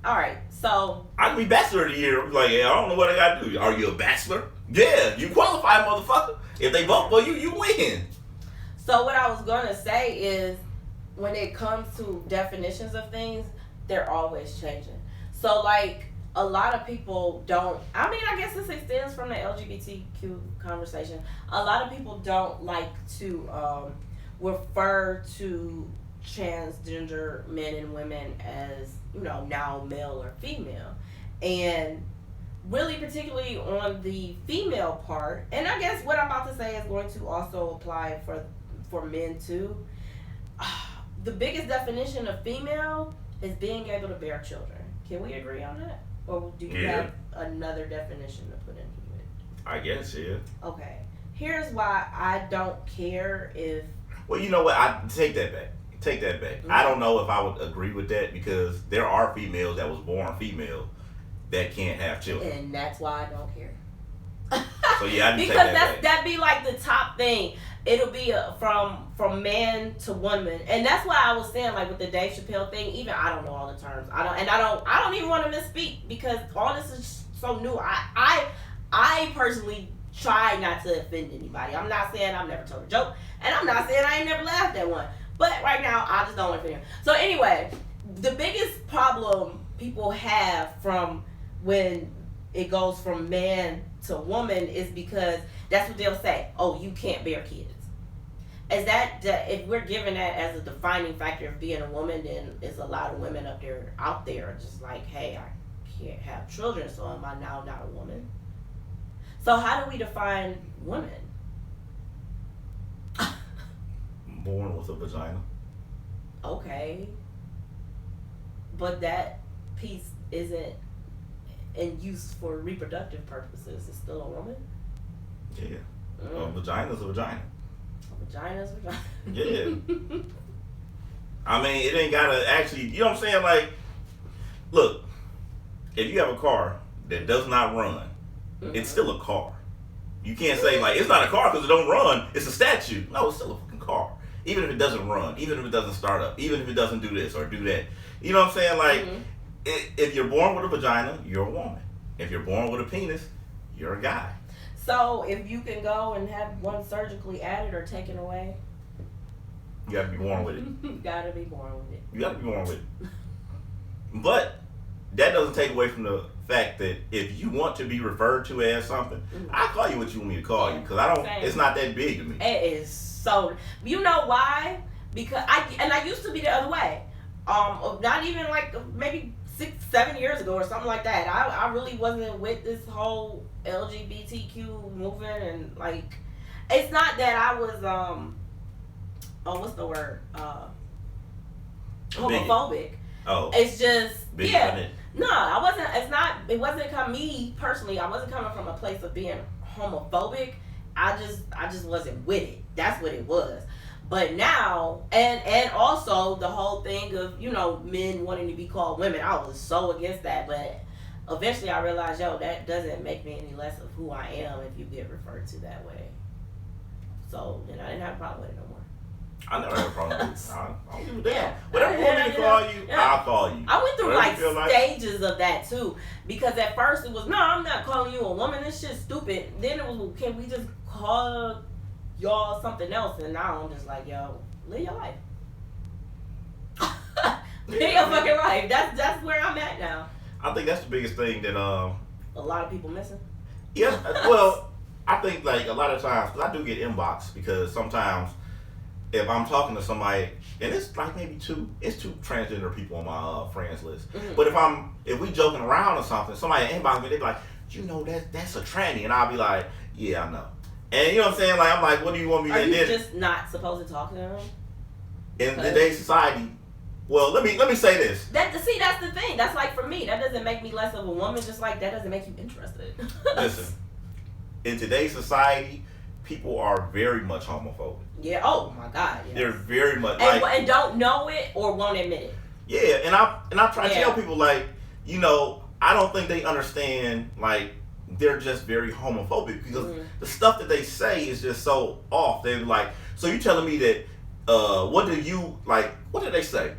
all right. So I could be bachelor of the year. Like, yeah, I don't know what I gotta do. Are you a bachelor? Yeah, you qualify, motherfucker. If they vote for you, you win. So what I was gonna say is, when it comes to definitions of things, they're always changing. So like a lot of people don't. I mean, I guess this extends from the LGBTQ conversation. A lot of people don't like to refer to transgender men and women as, you know, now male or female, and really particularly on the female part, and I guess what I'm about to say is going to also apply for men too. the biggest definition of female is being able to bear children. Can we agree on that? Or do you have another definition to put into it? I guess, yeah. Okay. Here's why I don't care if... Well, you know what? I take that back. Mm-hmm. I don't know if I would agree with that because there are females that was born female that can't have children. And that's why I don't care. So yeah, I because that'd be like the top thing. It'll be from man to woman, and that's why I was saying like with the Dave Chappelle thing. Even I don't know all the terms. I don't even want to misspeak because all this is so new. I personally try not to offend anybody. I'm not saying I've never told a joke, and I'm not saying I ain't never laughed at one. But right now, I just don't want to offend him. So anyway, the biggest problem people have from when it goes from man to woman is because that's what they'll say. Oh, you can't bear kids. Is that if we're giving that as a defining factor of being a woman, then it's a lot of women out there just like, hey, I can't have children, so am I now not a woman? So how do we define women? Born with a vagina. Okay. But that piece isn't in use for reproductive purposes. It's still a woman? Yeah. A vagina's a vagina. A vagina's a vagina. Yeah. I mean, it ain't gotta actually, you know what I'm saying? Like, look, if you have a car that does not run, it's still a car. You can't say, like, it's not a car because it don't run. It's a statue. No, it's still a fucking car. Even if it doesn't run, even if it doesn't start up, even if it doesn't do this or do that. You know what I'm saying? Like, if you're born with a vagina, you're a woman. If you're born with a penis, you're a guy. So if you can go and have one surgically added or taken away, you gotta be born with it. You gotta be born with it. You gotta be born with it. But that doesn't take away from the fact that if you want to be referred to as something, I call you what you want me to call you because I don't. Same. It's not that big to me. It is so. You know why? Because I used to be the other way. Not even like maybe 6-7 years ago or something like that. I really wasn't with this whole LGBTQ movement and like. It's not that I was what's the word? Homophobic. Oh. It's just big yeah. No, I wasn't. It wasn't coming me personally. I wasn't coming from a place of being homophobic. I just wasn't with it. That's what it was. But now, and also the whole thing of men wanting to be called women. I was so against that. But eventually, I realized, that doesn't make me any less of who I am if you get referred to that way. So then I didn't have a problem with it no more. I never had a problem with it. I don't give a damn. Whatever you want me to call you, I'll call you. I went through stages of that too. Because at first it was, no, I'm not calling you a woman. This shit's stupid. Then it was, can we just call y'all something else? And now I'm just like, live your life. Live your fucking life. That's where I'm at now. I think that's the biggest thing that a lot of people missing. Yeah. Well, I think like a lot of times, because I do get inbox because sometimes. If I'm talking to somebody, and it's like maybe two transgender people on my friends list. But if we joking around or something, somebody inbox me, they be like, that's a tranny, and I'll be like, yeah, I know. And you know what I'm saying? Like I'm like, what do you want me to do? Are you just not supposed to talk to them? In today's society, well, let me say this. That's the thing. That's like for me, that doesn't make me less of a woman. Just like that doesn't make you interested. Listen, in today's society, people are very much homophobic. Yeah. Oh my God. Yes. They're very much and don't know it or won't admit it. Yeah, and I try to tell people like, I don't think they understand like they're just very homophobic because the stuff that they say is just so off. They're like, so you telling me that what did they say?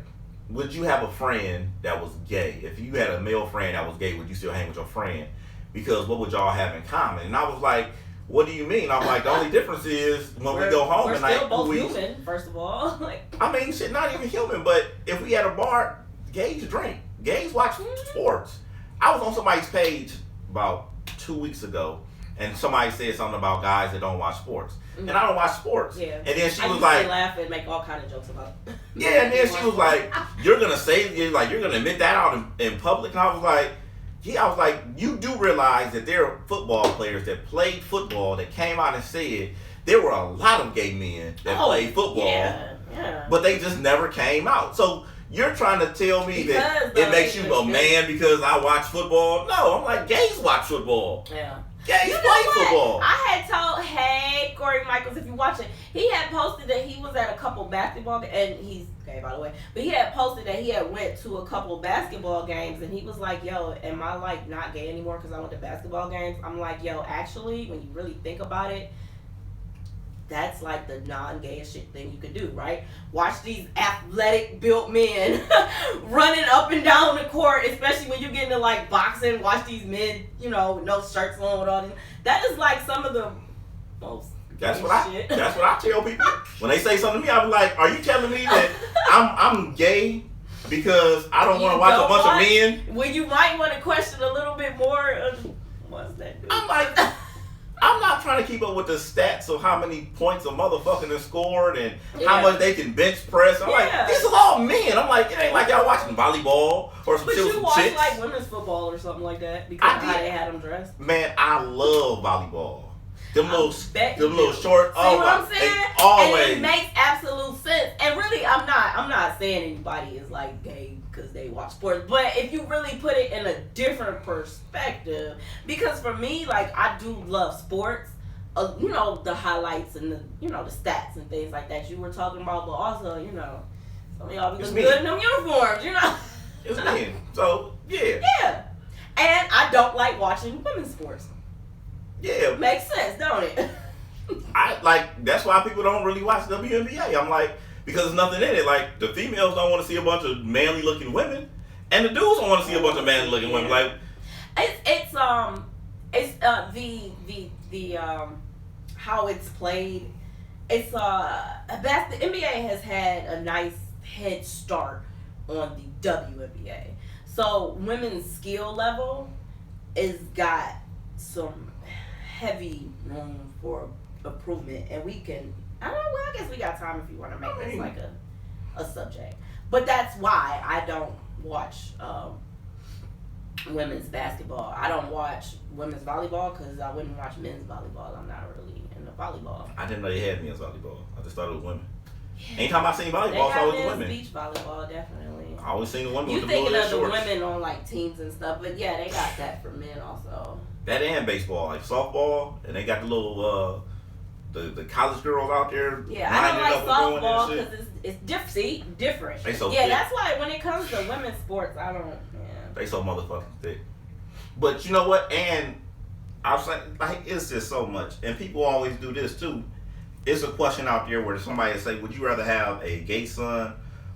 Would you have a friend that was gay? If you had a male friend that was gay, would you still hang with your friend? Because what would y'all have in common? And I was like, what do you mean? I'm like, the only difference is when we go home and like, we're still both human, first of all. I mean, shit, not even human. But if we at a bar, gays drink, gays watch sports. I was on somebody's page about 2 weeks ago, and somebody said something about guys that don't watch sports, and I don't watch sports. Yeah. And then she was like, laugh and make all kind of jokes about it. Yeah, and then she was like, you're gonna admit that out in public, and I was like. Yeah, I was like, you do realize that there are football players that played football that came out and said there were a lot of gay men that played football. Yeah. But they just never came out. So you're trying to tell me that it makes you a man because I watch football? No, I'm like, gays watch football. Yeah. Gays play football. I had told, hey, Corey Michaels, if you watch it, he had posted that he was at a couple basketball games, and he's gay, by the way, but he had posted that he had went to a couple basketball games, and he was like, yo, am I like not gay anymore because I went to basketball games? I'm like, yo, actually, when you really think about it, that's like the non-gayest shit thing you could do, right? Watch these athletic built men running up and down the court, especially when you get into like boxing. Watch these men, you know, with no shirts on with all this. That is like some of the most. That's what I tell people when they say something to me. I'm like, are you telling me that I'm gay because I don't want to watch a bunch of men? Well, you might want to question a little bit more of what's that do? I'm like, I'm not trying to keep up with the stats of how many points a motherfucker has scored and how much they can bench press. I'm like, these are all men. I'm like, it ain't like y'all watching volleyball or some shit with some chicks. But you watch like women's football or something like that because of how they had them dressed. Man, I love volleyball. Them little short. See what I'm saying? Always. And it makes absolute sense. And really, I'm not saying anybody is like gay because they watch sports. But if you really put it in a different perspective, because for me, like I do love sports. You know, the highlights and the the stats and things like that you were talking about, but also some of y'all be looking good in them uniforms. It's men. So yeah. Yeah. And I don't like watching women's sports. Yeah. Makes sense, don't it? I like that's why people don't really watch WNBA. I'm like, because there's nothing in it. Like the females don't want to see a bunch of manly looking women, and the dudes don't want to see a bunch of manly looking women. Like it's the how it's played. It's the NBA has had a nice head start on the WNBA. So women's skill level is got some heavy room for improvement, and we can. I guess we got time if you want to make this like a subject. But that's why I don't watch women's basketball. I don't watch women's volleyball because I wouldn't watch men's volleyball. I'm not really into volleyball. I didn't know they had men's volleyball. I just thought it was women. Anytime I seen volleyball, I was the women. Beach volleyball, definitely. I always seen the women. You with thinking the of the shorts. women on like teams and stuff, but yeah, they got that for men also. That and baseball, like softball, and they got the little the college girls out there. Yeah, I don't like softball because it's different. See, different. They so thick. That's why when it comes to women's sports, I don't. Yeah. They so motherfucking thick. But you know what? And I'm saying, like, it's just so much. And people always do this too. It's a question out there where somebody say, "Would you rather have a gay son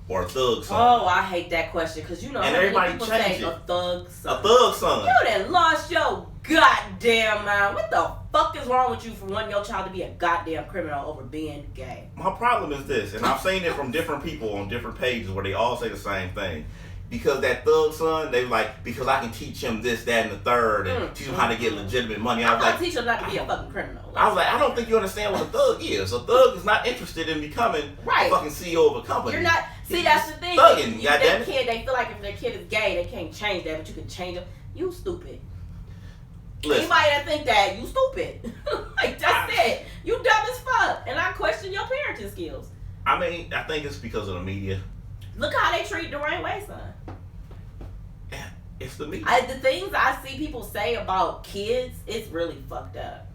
or a thug son?" Oh, I hate that question because and everybody people say a thug son. A thug son. You done lost your goddamn mind. What the fuck is wrong with you for wanting your child to be a goddamn criminal over being gay? My problem is this, and I've seen it from different people on different pages where they all say the same thing. Because that thug son, they like, because I can teach him this, that, and the third, and teach him how to get legitimate money. I was like, teach him not to be a fucking criminal. I was like, I don't think you understand what a thug is. A thug is not interested in becoming a fucking CEO of a company. You're not. See, that's the thing. Thugging, their kid, they feel like if their kid is gay, they can't change that, but you can change them. You stupid. Listen. Anybody that think that, you stupid. Like, that's it. You dumb as fuck. And I question your parenting skills. I mean, I think it's because of the media. Look how they treat Dwayne Wade's son. Yeah, it's the media. The things I see people say about kids, it's really fucked up.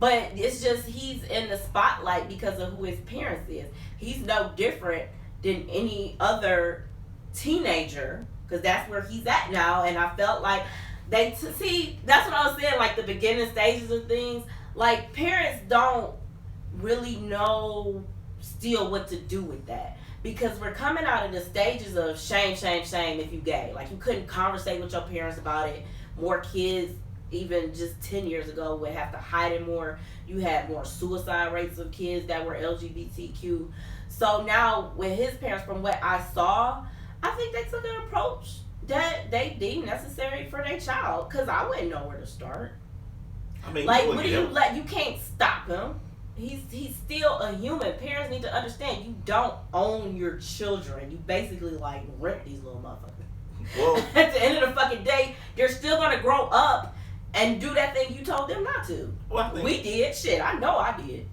But it's just he's in the spotlight because of who his parents is. He's no different than any other teenager because that's where he's at now. And I felt like see, that's what I was saying, like the beginning stages of things. Like parents don't really know still what to do with that. Because we're coming out of the stages of shame, shame, shame if you gay. Like you couldn't conversate with your parents about it. More kids, even just 10 years ago, would have to hide it more. You had more suicide rates of kids that were LGBTQ. So now with his parents, from what I saw, I think they took an approach that they deemed necessary for their child. Because I wouldn't know where to start. I mean, like, what do you let? You can't stop him. He's still a human. Parents need to understand you don't own your children. You basically like rent these little motherfuckers. Well, at the end of the fucking day, they're still gonna grow up and do that thing you told them not to. Well, we did. Shit, I know I did.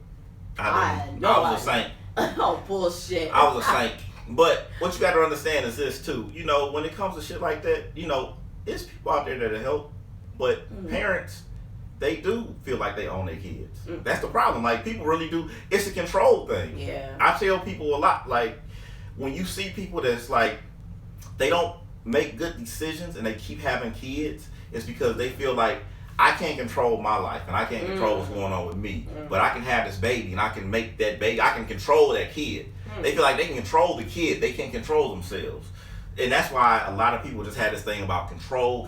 I was just saying. Oh, bullshit. I was a saint. But what you got to understand is this too. You know, when it comes to shit like that, you know, it's people out there that'll help, but parents, they do feel like they own their kids. That's the problem. Like, people really do. It's a control thing. Yeah. I tell people a lot, like, when you see people that's like, they don't make good decisions and they keep having kids, it's because they feel like, I can't control my life and I can't control what's going on with me, but I can have this baby and I can make that baby, I can control that kid. They feel like they can control the kid, they can't control themselves. And that's why a lot of people just had this thing about control.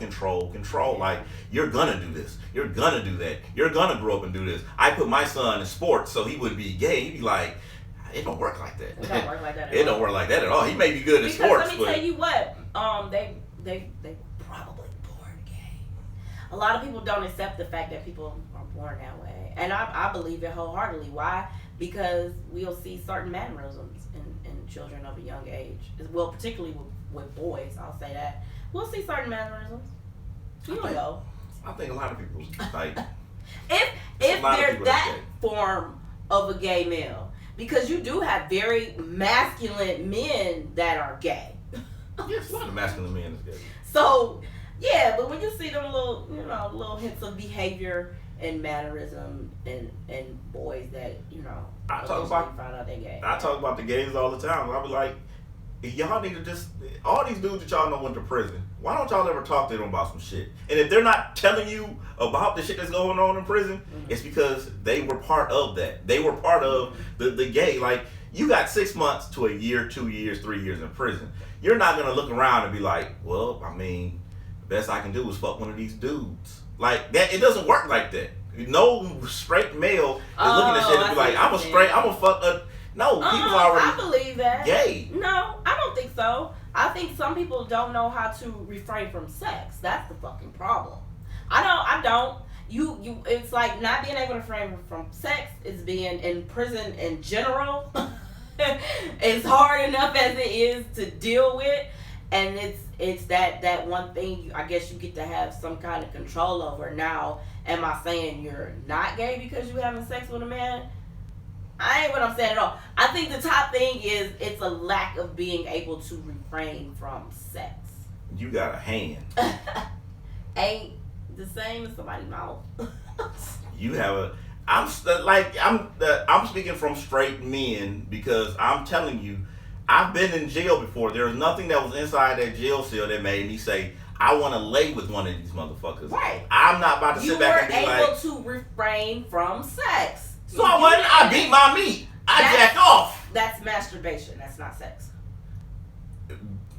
Like, you're gonna do this, you're gonna do that, you're gonna grow up and do this. I put my son in sports so he would be gay. He'd be like, it don't work like that. It don't work like that at all. It don't work like that at all. He may be good at because sports, let me tell you what, they probably born gay. A lot of people don't accept the fact that people are born that way. And I believe it wholeheartedly. Why? Because we'll see certain mannerisms in children of a young age. Well, particularly with boys, I'll say that. We'll see certain mannerisms. You don't know. I think a lot of people, like... if they're that form of a gay male. Because you do have very masculine men that are gay. Yes, a lot of masculine men is gay. So, yeah, but when you see them little hints of behavior and mannerism and boys that, I talk about, find out they're gay. I talk about the gays all the time. I be like, y'all need to just, all these dudes that y'all know went to prison, why don't y'all ever talk to them about some shit? And if they're not telling you about the shit that's going on in prison, it's because they were part of that. They were part of the gay. Like, you got 6 months to a year, 2 years, 3 years in prison. You're not going to look around and be like, well, I mean, the best I can do is fuck one of these dudes. Like, that, it doesn't work like that. No straight male is looking at shit and be like, I'm a fuck a... No, people already I believe that. Gay. No, I don't think so. I think some people don't know how to refrain from sex. That's the fucking problem. I don't. You it's like not being able to refrain from sex is being in prison in general. It's hard enough as it is to deal with, and it's that one thing I guess you get to have some kind of control over. Now, am I saying you're not gay because you having sex with a man? I ain't what I'm saying at all. I think the top thing is it's a lack of being able to refrain from sex. You got a hand. Ain't the same as somebody's mouth. You have a... I'm speaking from straight men because I'm telling you, I've been in jail before. There was nothing that was inside that jail cell that made me say, I want to lay with one of these motherfuckers. Right. I'm not about to sit back and be like... You were able to refrain from sex. So I wasn't. I beat my meat. I jacked off. That's masturbation. That's not sex.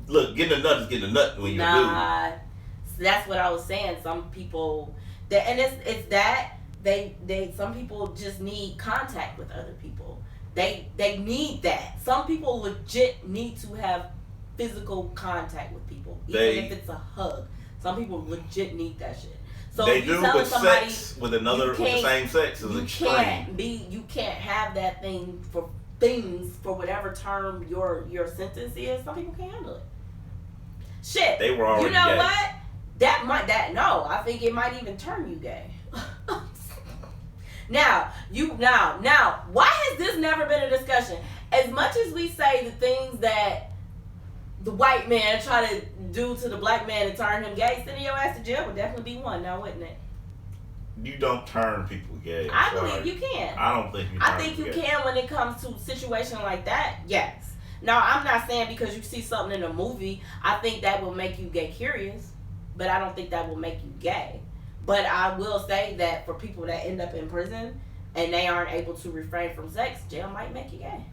Look, getting a nut is getting a nut when you're Nah, that's what I was saying. Some people, it's that they some people just need contact with other people. They need that. Some people legit need to have physical contact with people, even if it's a hug. Some people legit need that shit. So they do, but sex with the same sex is extreme. You can't have that thing for things for whatever term your sentence is. Some people can't handle it. Shit. They were already You know gay. what? I think it might even turn you gay. Now, why has this never been a discussion? As much as we say the things that the white man try to do to the black man and turn him gay, sending your ass to jail would definitely be one now, wouldn't it? You don't turn people gay. I believe you can. I don't think you I think you can when it comes to a situation like that, yes. Now, I'm not saying because you see something in a movie, I think that will make you gay curious, but I don't think that will make you gay. But I will say that for people that end up in prison and they aren't able to refrain from sex, jail might make you gay.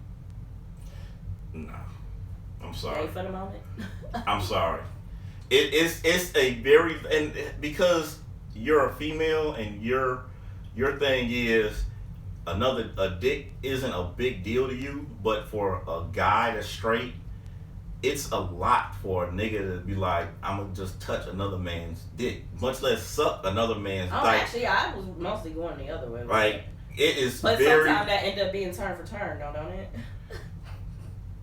No. I'm sorry. Gay for the moment? I'm sorry. It's a very, and because you're a female and your thing is a dick isn't a big deal to you, but for a guy that's straight, it's a lot for a nigga to be like, I'm gonna just touch another man's dick, much less suck another man's. Actually, I was mostly going the other way. Like, it is but very. But sometimes that end up being turn for turn, don't it?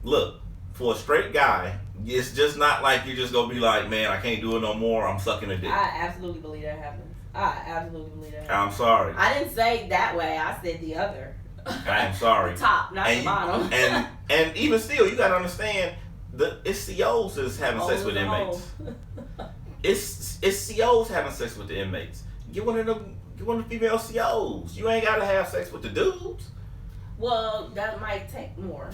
Look, for a straight guy, it's just not like you're just gonna be like, man, I can't do it no more, I'm sucking a dick. I absolutely believe that happens. I'm sorry. I I didn't say that way. I said the other. I am sorry. The top, not the bottom. and even still, you gotta understand it's COs that's having sex with inmates. It's COs having sex with the inmates. Get one of the female COs. You ain't gotta have sex with the dudes. Well, that might take more.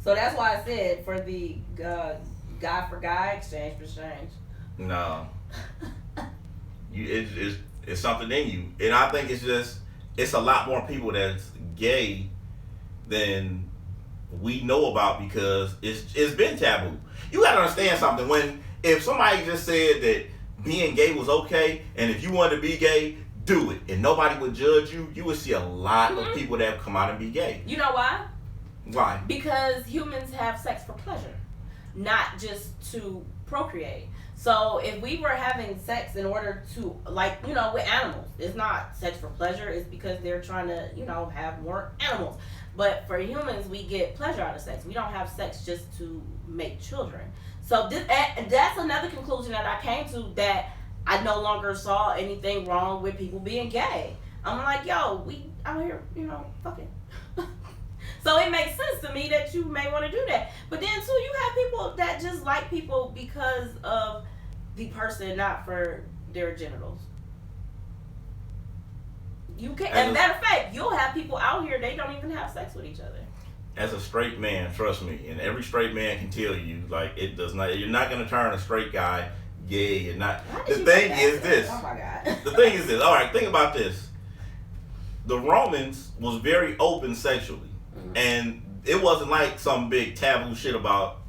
So that's why I said for the guy for guy, exchange for exchange. No. It's something in you. And I think it's a lot more people that's gay than we know about because it's been taboo. You gotta understand something. If somebody just said that being gay was okay, and if you wanted to be gay, do it, and nobody would judge you, you would see a lot of people that come out and be gay. You know why? Why? Because humans have sex for pleasure, not just to procreate. So if we were having sex in order to, like, with animals, it's not sex for pleasure, it's because they're trying to, have more animals. But for humans, we get pleasure out of sex. We don't have sex just to make children. So that's another conclusion that I came to, that I no longer saw anything wrong with people being gay. I'm like, yo, we out here, fucking. So it makes sense to me that you may want to do that. But then too, you have people that just like people because of the person, not for their genitals. You can, and matter of fact, you'll have people out here, they don't even have sex with each other. As a straight man, trust me, and every straight man can tell you, like, it does not. You're not gonna turn a straight guy gay. You're not. The thing is this. Oh my God. The thing is this. All right, think about this. The Romans was very open sexually, and it wasn't like some big taboo shit about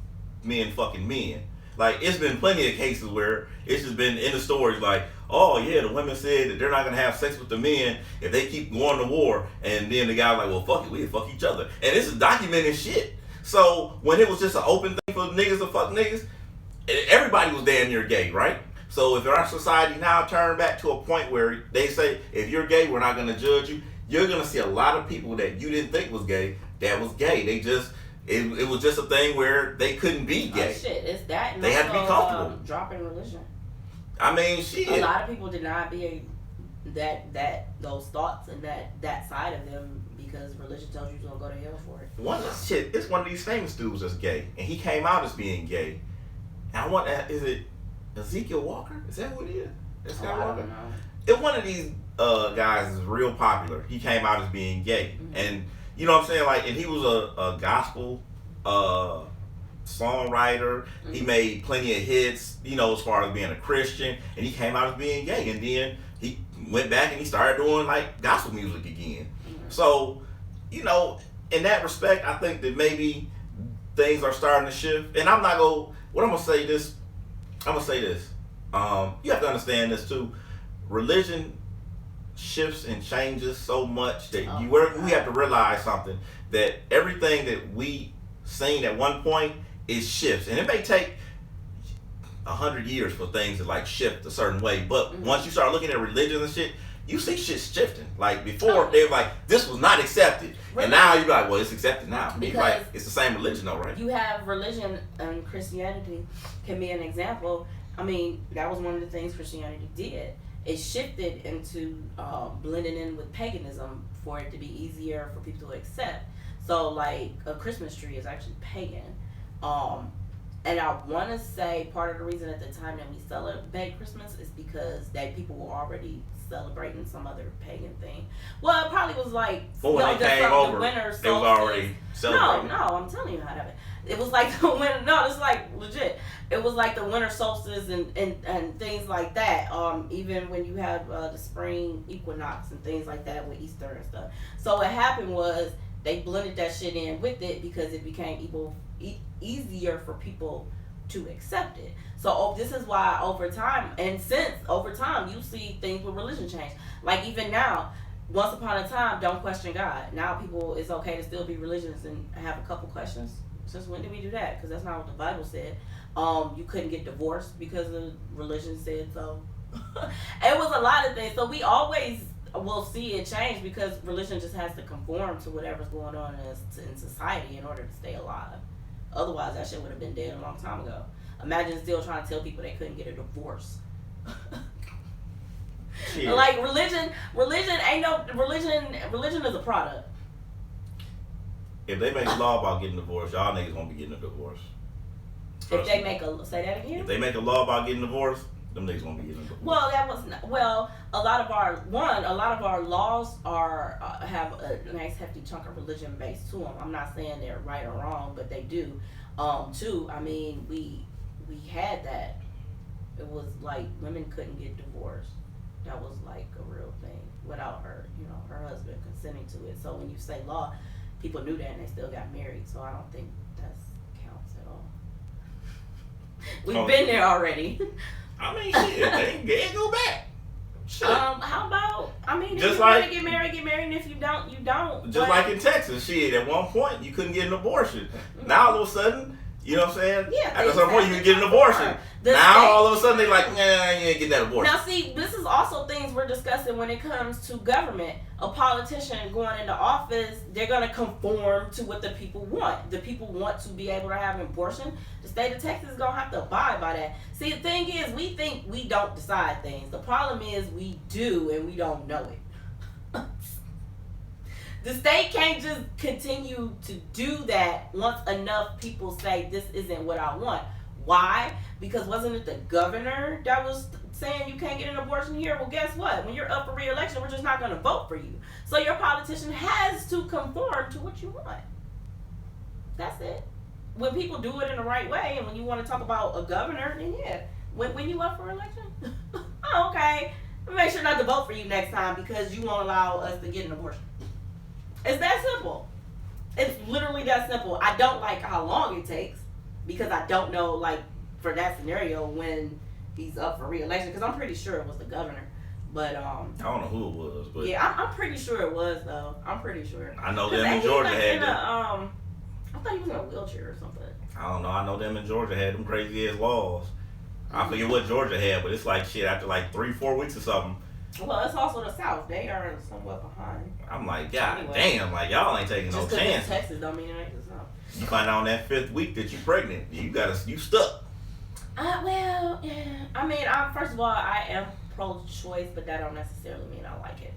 men fucking men. Like, it's been plenty of cases where it's just been in the stories like, oh yeah, the women said that they're not gonna have sex with the men if they keep going to war, and then the guy's like, well, fuck it, we can fuck each other, and this is documented shit. So when it was just an open thing for niggas to fuck niggas, everybody was damn near gay, right? So if our society now turned back to a point where they say, if you're gay, we're not gonna judge you, you're gonna see a lot of people that you didn't think was gay that was gay. They just it was just a thing where they couldn't be gay. Oh shit, it's that. And they had to be comfortable. Dropping religion. I mean, shit. A lot of people deny being those thoughts and that side of them because religion tells you don't go to hell for it. It's one of these famous dudes that's gay, and he came out as being gay. And is it Ezekiel Walker? Is that who it is? That's I don't know. If one of these guys is real popular, he came out as being gay, and you know what I'm saying, like, and he was a gospel songwriter. He made plenty of hits, as far as being a Christian, and he came out as being gay, and then he went back and he started doing like gospel music again. So, in that respect, I think that maybe things are starting to shift. And I'm gonna say this. You have to understand this too. Religion shifts and changes so much that we have to realize something, that everything that we seen at one point is shifts, and it may take 100 years for things to like shift a certain way, but once you start looking at religion and shit, you see shit shifting. Like before, they were like, this was not accepted, and now you're like, well, it's accepted now. Because like, it's the same religion though, right? You have religion, and Christianity can be an example. I mean, that was one of the things Christianity did. It shifted into blending in with paganism for it to be easier for people to accept. So, like, a Christmas tree is actually pagan. And I want to say part of the reason at the time that we celebrate Christmas is because people were already celebrating some other pagan thing. Well, it probably was like, when they came over, the winter solstice. It was already celebrating. No, I'm telling you how to have it. It was like the winter. No, it's like legit. It was like the winter solstice and things like that. Even when you have the spring equinox and things like that with Easter and stuff. So what happened was they blended that shit in with it because it became easier for people to accept it. So this is why over time you see things with religion change. Like even now, once upon a time, don't question God. Now it's okay to still be religious and have a couple questions. Since when did we do that? Because that's not what the Bible said. You couldn't get divorced because the religion said so. It was a lot of things. So we always will see it change because religion just has to conform to whatever's going on in society in order to stay alive. Otherwise, that shit would have been dead a long time ago. Imagine still trying to tell people they couldn't get a divorce. Like religion is a product. If they make a law about getting divorced, y'all niggas won't be getting a divorce. If they make a, say that again? If they make a law about getting divorced, them niggas won't be getting a divorce. Well, that was not, well. A lot of our laws are have a nice hefty chunk of religion based to them. I'm not saying they're right or wrong, but they do. Too. I mean, we had that. It was like women couldn't get divorced. That was like a real thing without her, her husband consenting to it. So when you say law, people knew that and they still got married. So I don't think that counts at all. We've been there already. I mean, shit, they go back. Shit. How about? I mean, just if you want to get married, and if you don't, you don't. Just like in Texas, shit. At one point, you couldn't get an abortion. Mm-hmm. Now all of a sudden, you know what I'm saying? Yeah. At some point, you can get an abortion. Now all of a sudden, they're like, nah, you ain't getting that abortion. Now, see, this is also things we're discussing when it comes to government. A politician going into office, they're going to conform to what the people want. The people want to be able to have an abortion. The state of Texas is going to have to abide by that. See, the thing is, we think we don't decide things. The problem is we do, and we don't know it. The state can't just continue to do that once enough people say this isn't what I want. Why? Because wasn't it the governor that was saying you can't get an abortion here? Well, guess what? When you're up for re-election, we're just not going to vote for you. So your politician has to conform to what you want. That's it. When people do it in the right way, and when you want to talk about a governor, then yeah. When you up for election, oh, okay. Make sure not to vote for you next time because you won't allow us to get an abortion. It's that simple. It's literally that simple. I don't like how long it takes because I don't know, like, for that scenario when he's up for re-election, because I'm pretty sure it was the governor. But I don't know who it was, but yeah, I'm pretty sure it was though. I'm pretty sure. I know them in Georgia had them. I thought he was in a wheelchair or something. I don't know. I know them in Georgia had them crazy ass laws. I forget what Georgia had, but it's like shit after like 3-4 weeks or something. Well, it's also the South. They are somewhat behind. I'm like, God damn, like y'all ain't taking no chance. Just Texas don't mean it ain't the South. You find out on that 5th week that you're pregnant, you stuck. Well, yeah. I mean, first of all, I am pro-choice, but that don't necessarily mean I like it.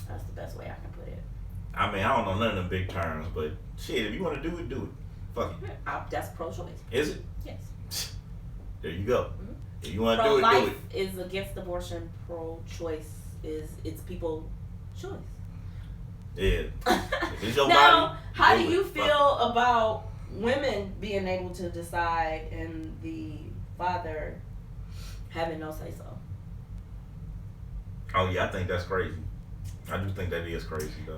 That's the best way I can put it. I mean, I don't know none of them big terms, but shit, if you want to do it, do it. Fuck it. That's pro-choice. Is it? Yes. There you go. Mm-hmm. If you want to do it, do Pro-life it. is against abortion. Pro-choice is it's people's choice. Yeah. If it's your Now, body, how do you feel about women being able to decide and the father having no say so? Oh yeah, I think that's crazy. I do think that is crazy though.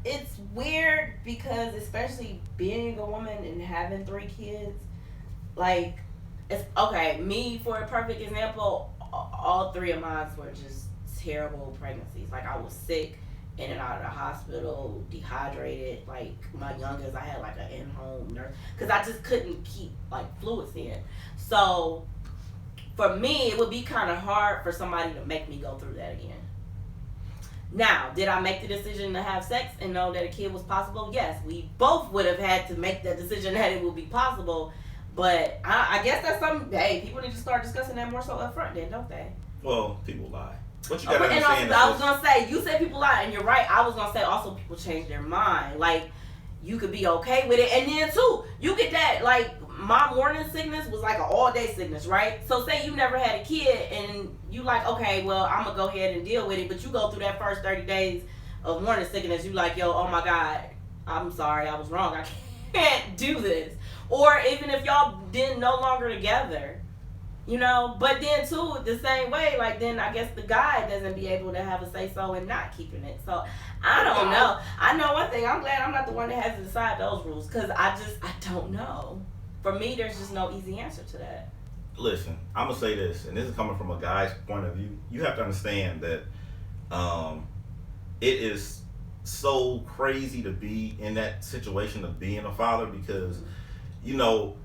It's weird because especially being a woman and having 3 kids, like it's okay. Me, for a perfect example, all 3 of mine were just terrible pregnancies. Like I was sick, in and out of the hospital, dehydrated. Like my youngest, I had like an in-home nurse because I just couldn't keep like fluids in. So for me, it would be kind of hard for somebody to make me go through that again. Now, did I make the decision to have sex and know that a kid was possible? Yes, we both would have had to make the decision that it would be possible. But I guess that's something, hey, people need to start discussing that more so up front then, don't they? Well, people lie. But you gotta and understand also, I was going to say, you said people lie, and you're right. I was going to say also people change their mind. Like, you could be okay with it. And then, too, you get that, like, my morning sickness was like an all-day sickness, right? So say you never had a kid, and you like, okay, well, I'm going to go ahead and deal with it. But you go through that first 30 days of morning sickness, you like, yo, oh, my God, I'm sorry, I was wrong. I can't do this. Or even if y'all then no longer together, you know. But then too, the same way, like then I guess the guy doesn't be able to have a say so in not keeping it. So I don't know. I know one thing. I'm glad I'm not the one that has to decide those rules because I don't know. For me, there's just no easy answer to that. Listen, I'm gonna say this, and this is coming from a guy's point of view. You have to understand that it is so crazy to be in that situation of being a father because. You know,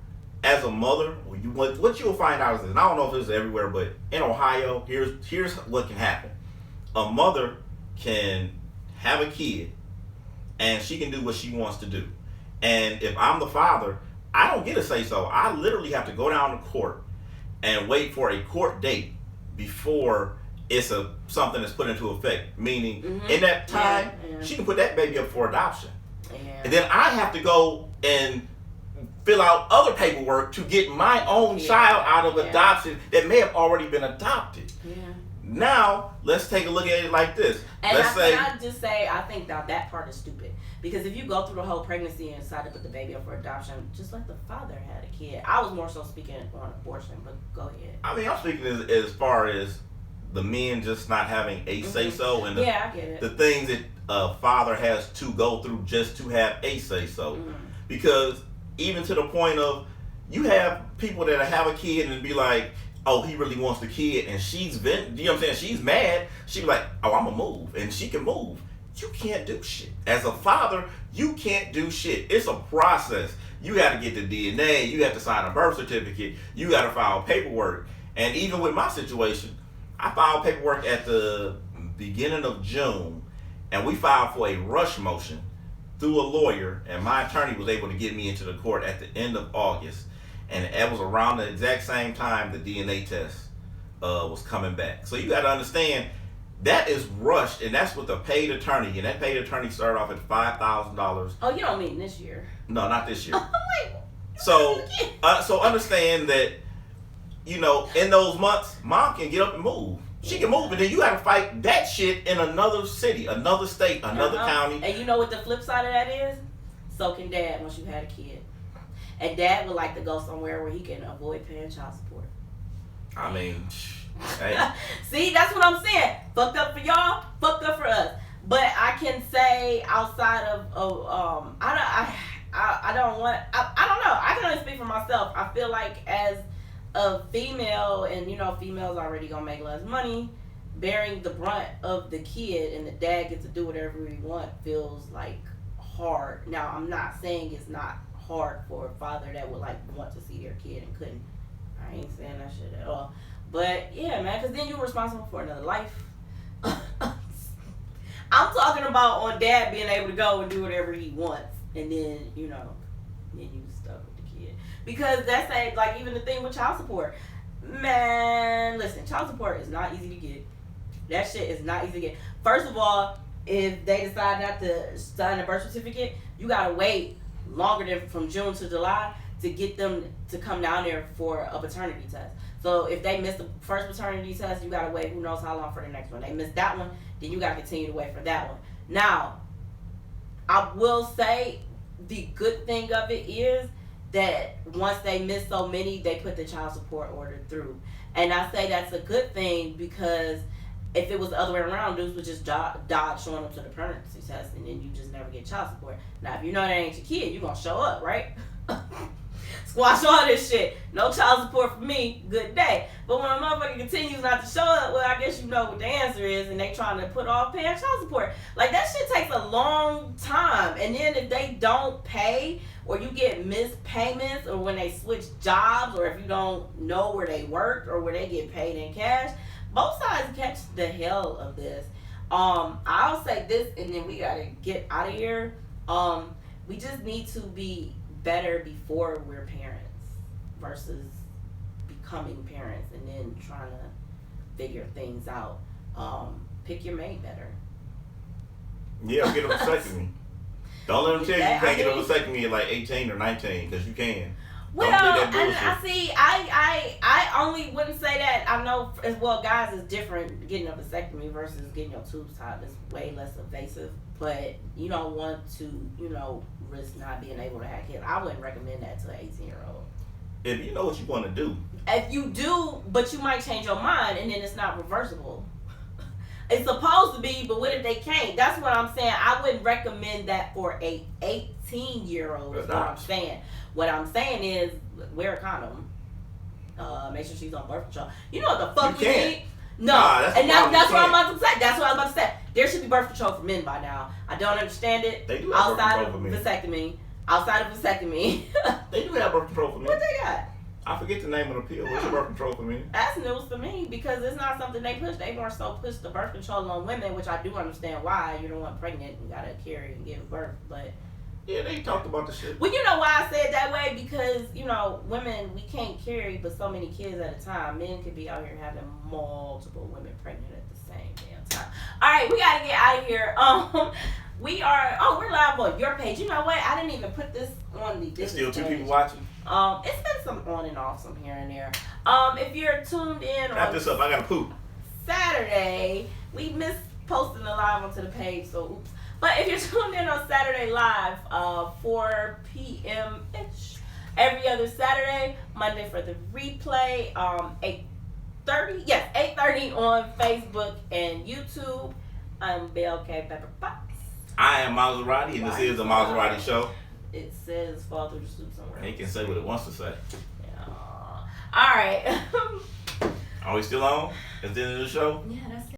as a mother, what you'll find out is this, and I don't know if this is everywhere, but in Ohio, here's what can happen. A mother can have a kid, and she can do what she wants to do. And if I'm the father, I don't get a say so. I literally have to go down to court and wait for a court date before it's something that's put into effect. Meaning, in that time, she can put that baby up for adoption. And then I have to go and fill out other paperwork to get my own child out of adoption that may have already been adopted. Yeah. Now, let's take a look at it like this. And I just say, I think that part is stupid. Because if you go through the whole pregnancy and decide to put the baby up for adoption, just let the father have a kid. I was more so speaking on abortion, but go ahead. I mean, I'm speaking as far as the men just not having a say-so. And I get it. The things that a father has to go through just to have a say-so. Because even to the point of, you have people that have a kid and be like, oh, he really wants the kid, and she's you know what I'm saying? She's mad. She be like, oh, I'm gonna move, and she can move. You can't do shit. As a father, you can't do shit. It's a process. You got to get the DNA. You have to sign a birth certificate. You got to file paperwork. And even with my situation, I filed paperwork at the beginning of June, and we filed for a rush motion through a lawyer, and my attorney was able to get me into the court at the end of August. And it was around the exact same time the DNA test was coming back. So you got to understand, that is rushed, and that's with a paid attorney. And that paid attorney started off at $5,000. Oh, you don't mean this year? No, not this year. Wait, so understand that, you know, in those months, mom can get up and move. She can move, but then you got to fight that shit in another city, another state, another county. And you know what the flip side of that is? So can dad once you had a kid. And dad would like to go somewhere where he can avoid paying child support. I mean, hey. See, that's what I'm saying. Fucked up for y'all, fucked up for us. But I can say outside of I don't know. I can only speak for myself. I feel like as a female, and you know, females already gonna make less money, bearing the brunt of the kid and the dad gets to do whatever he want feels like hard. Now, I'm not saying it's not hard for a father that would like want to see their kid and couldn't. I ain't saying that shit at all. But yeah, man, because then you're responsible for another life. I'm talking about on dad being able to go and do whatever he wants, and then you know, then you stuck with the kid, because that's like even the thing with child support. Man, listen, child support is not easy to get. That shit is not easy to get. First of all, if they decide not to sign a birth certificate, you gotta wait longer than from June to July to get them to come down there for a paternity test. So if they miss the first paternity test, you gotta wait who knows how long for the next one. They missed that one, then you gotta continue to wait for that one. Now, I will say the good thing of it is that once they miss so many, they put the child support order through. And I say that's a good thing, because if it was the other way around, dudes would just dodge showing up to the pregnancy test, and then you just never get child support. Now, if you know that ain't your kid, you gonna show up, right? Squash all this shit. No child support for me. Good day. But when a motherfucker continues not to show up, well, I guess you know what the answer is, and they trying to put off paying child support. Like, that shit takes a long time. And then if they don't pay, or you get missed payments, or when they switch jobs, or if you don't know where they worked or where they get paid in cash, both sides catch the hell of this. I'll say this, and then we gotta get out of here. We just need to be better before we're parents versus becoming parents and then trying to figure things out. Pick your mate better. Yeah, get a vasectomy. Don't let them tell you can't get a vasectomy at like 18 or 19, because you can. Well, and I only wouldn't say that. I know as well, guys, is different. Getting a vasectomy versus getting your tubes tied is way less invasive. But you don't want to, you know, risk not being able to have kids. I wouldn't recommend that to an 18-year-old. If you know what you want to do. If you do, but you might change your mind, and then it's not reversible. It's supposed to be, but what if they can't? That's what I'm saying. I wouldn't recommend that for a 18-year-old. Is what I'm saying. What I'm saying is, wear a condom. Make sure she's on birth control. You know what the fuck we need? No, that's what I'm about to say. That's what I'm about to say. There should be birth control for men by now. I don't understand it. They do have birth control for men. Outside of vasectomy. They do have birth control for men. What they got? I forget the name of the pill. What's birth control for men? That's news to me, because it's not something they push. They more so push the birth control on women, which I do understand why. You don't want pregnant and gotta carry and give birth, but yeah, they talked about the shit. Well, you know why I say it that way? Because, you know, women, we can't carry but so many kids at a time. Men could be out here having multiple women pregnant at the same damn time. All right, we got to get out of here. We are. Oh, we're live on your page. You know what? I didn't even put this on the. There's still 2 page. people watching. It's been some on and off, some here and there. If you're tuned in Wrap on this up. I gotta poop. Saturday, we missed posting the live onto the page, so oops. But if you're tuned in on Saturday live, 4 p.m. ish, every other Saturday, Monday for the replay, 8:30. Yes, 8:30 on Facebook and YouTube. I'm BLK Pepper Potts. I am Maseratii, and this is the Maseratii Show. It says fall through the soup somewhere. He can say what it wants to say. Yeah. All right. Are we still on? Is the end of the show? Yeah, that's it.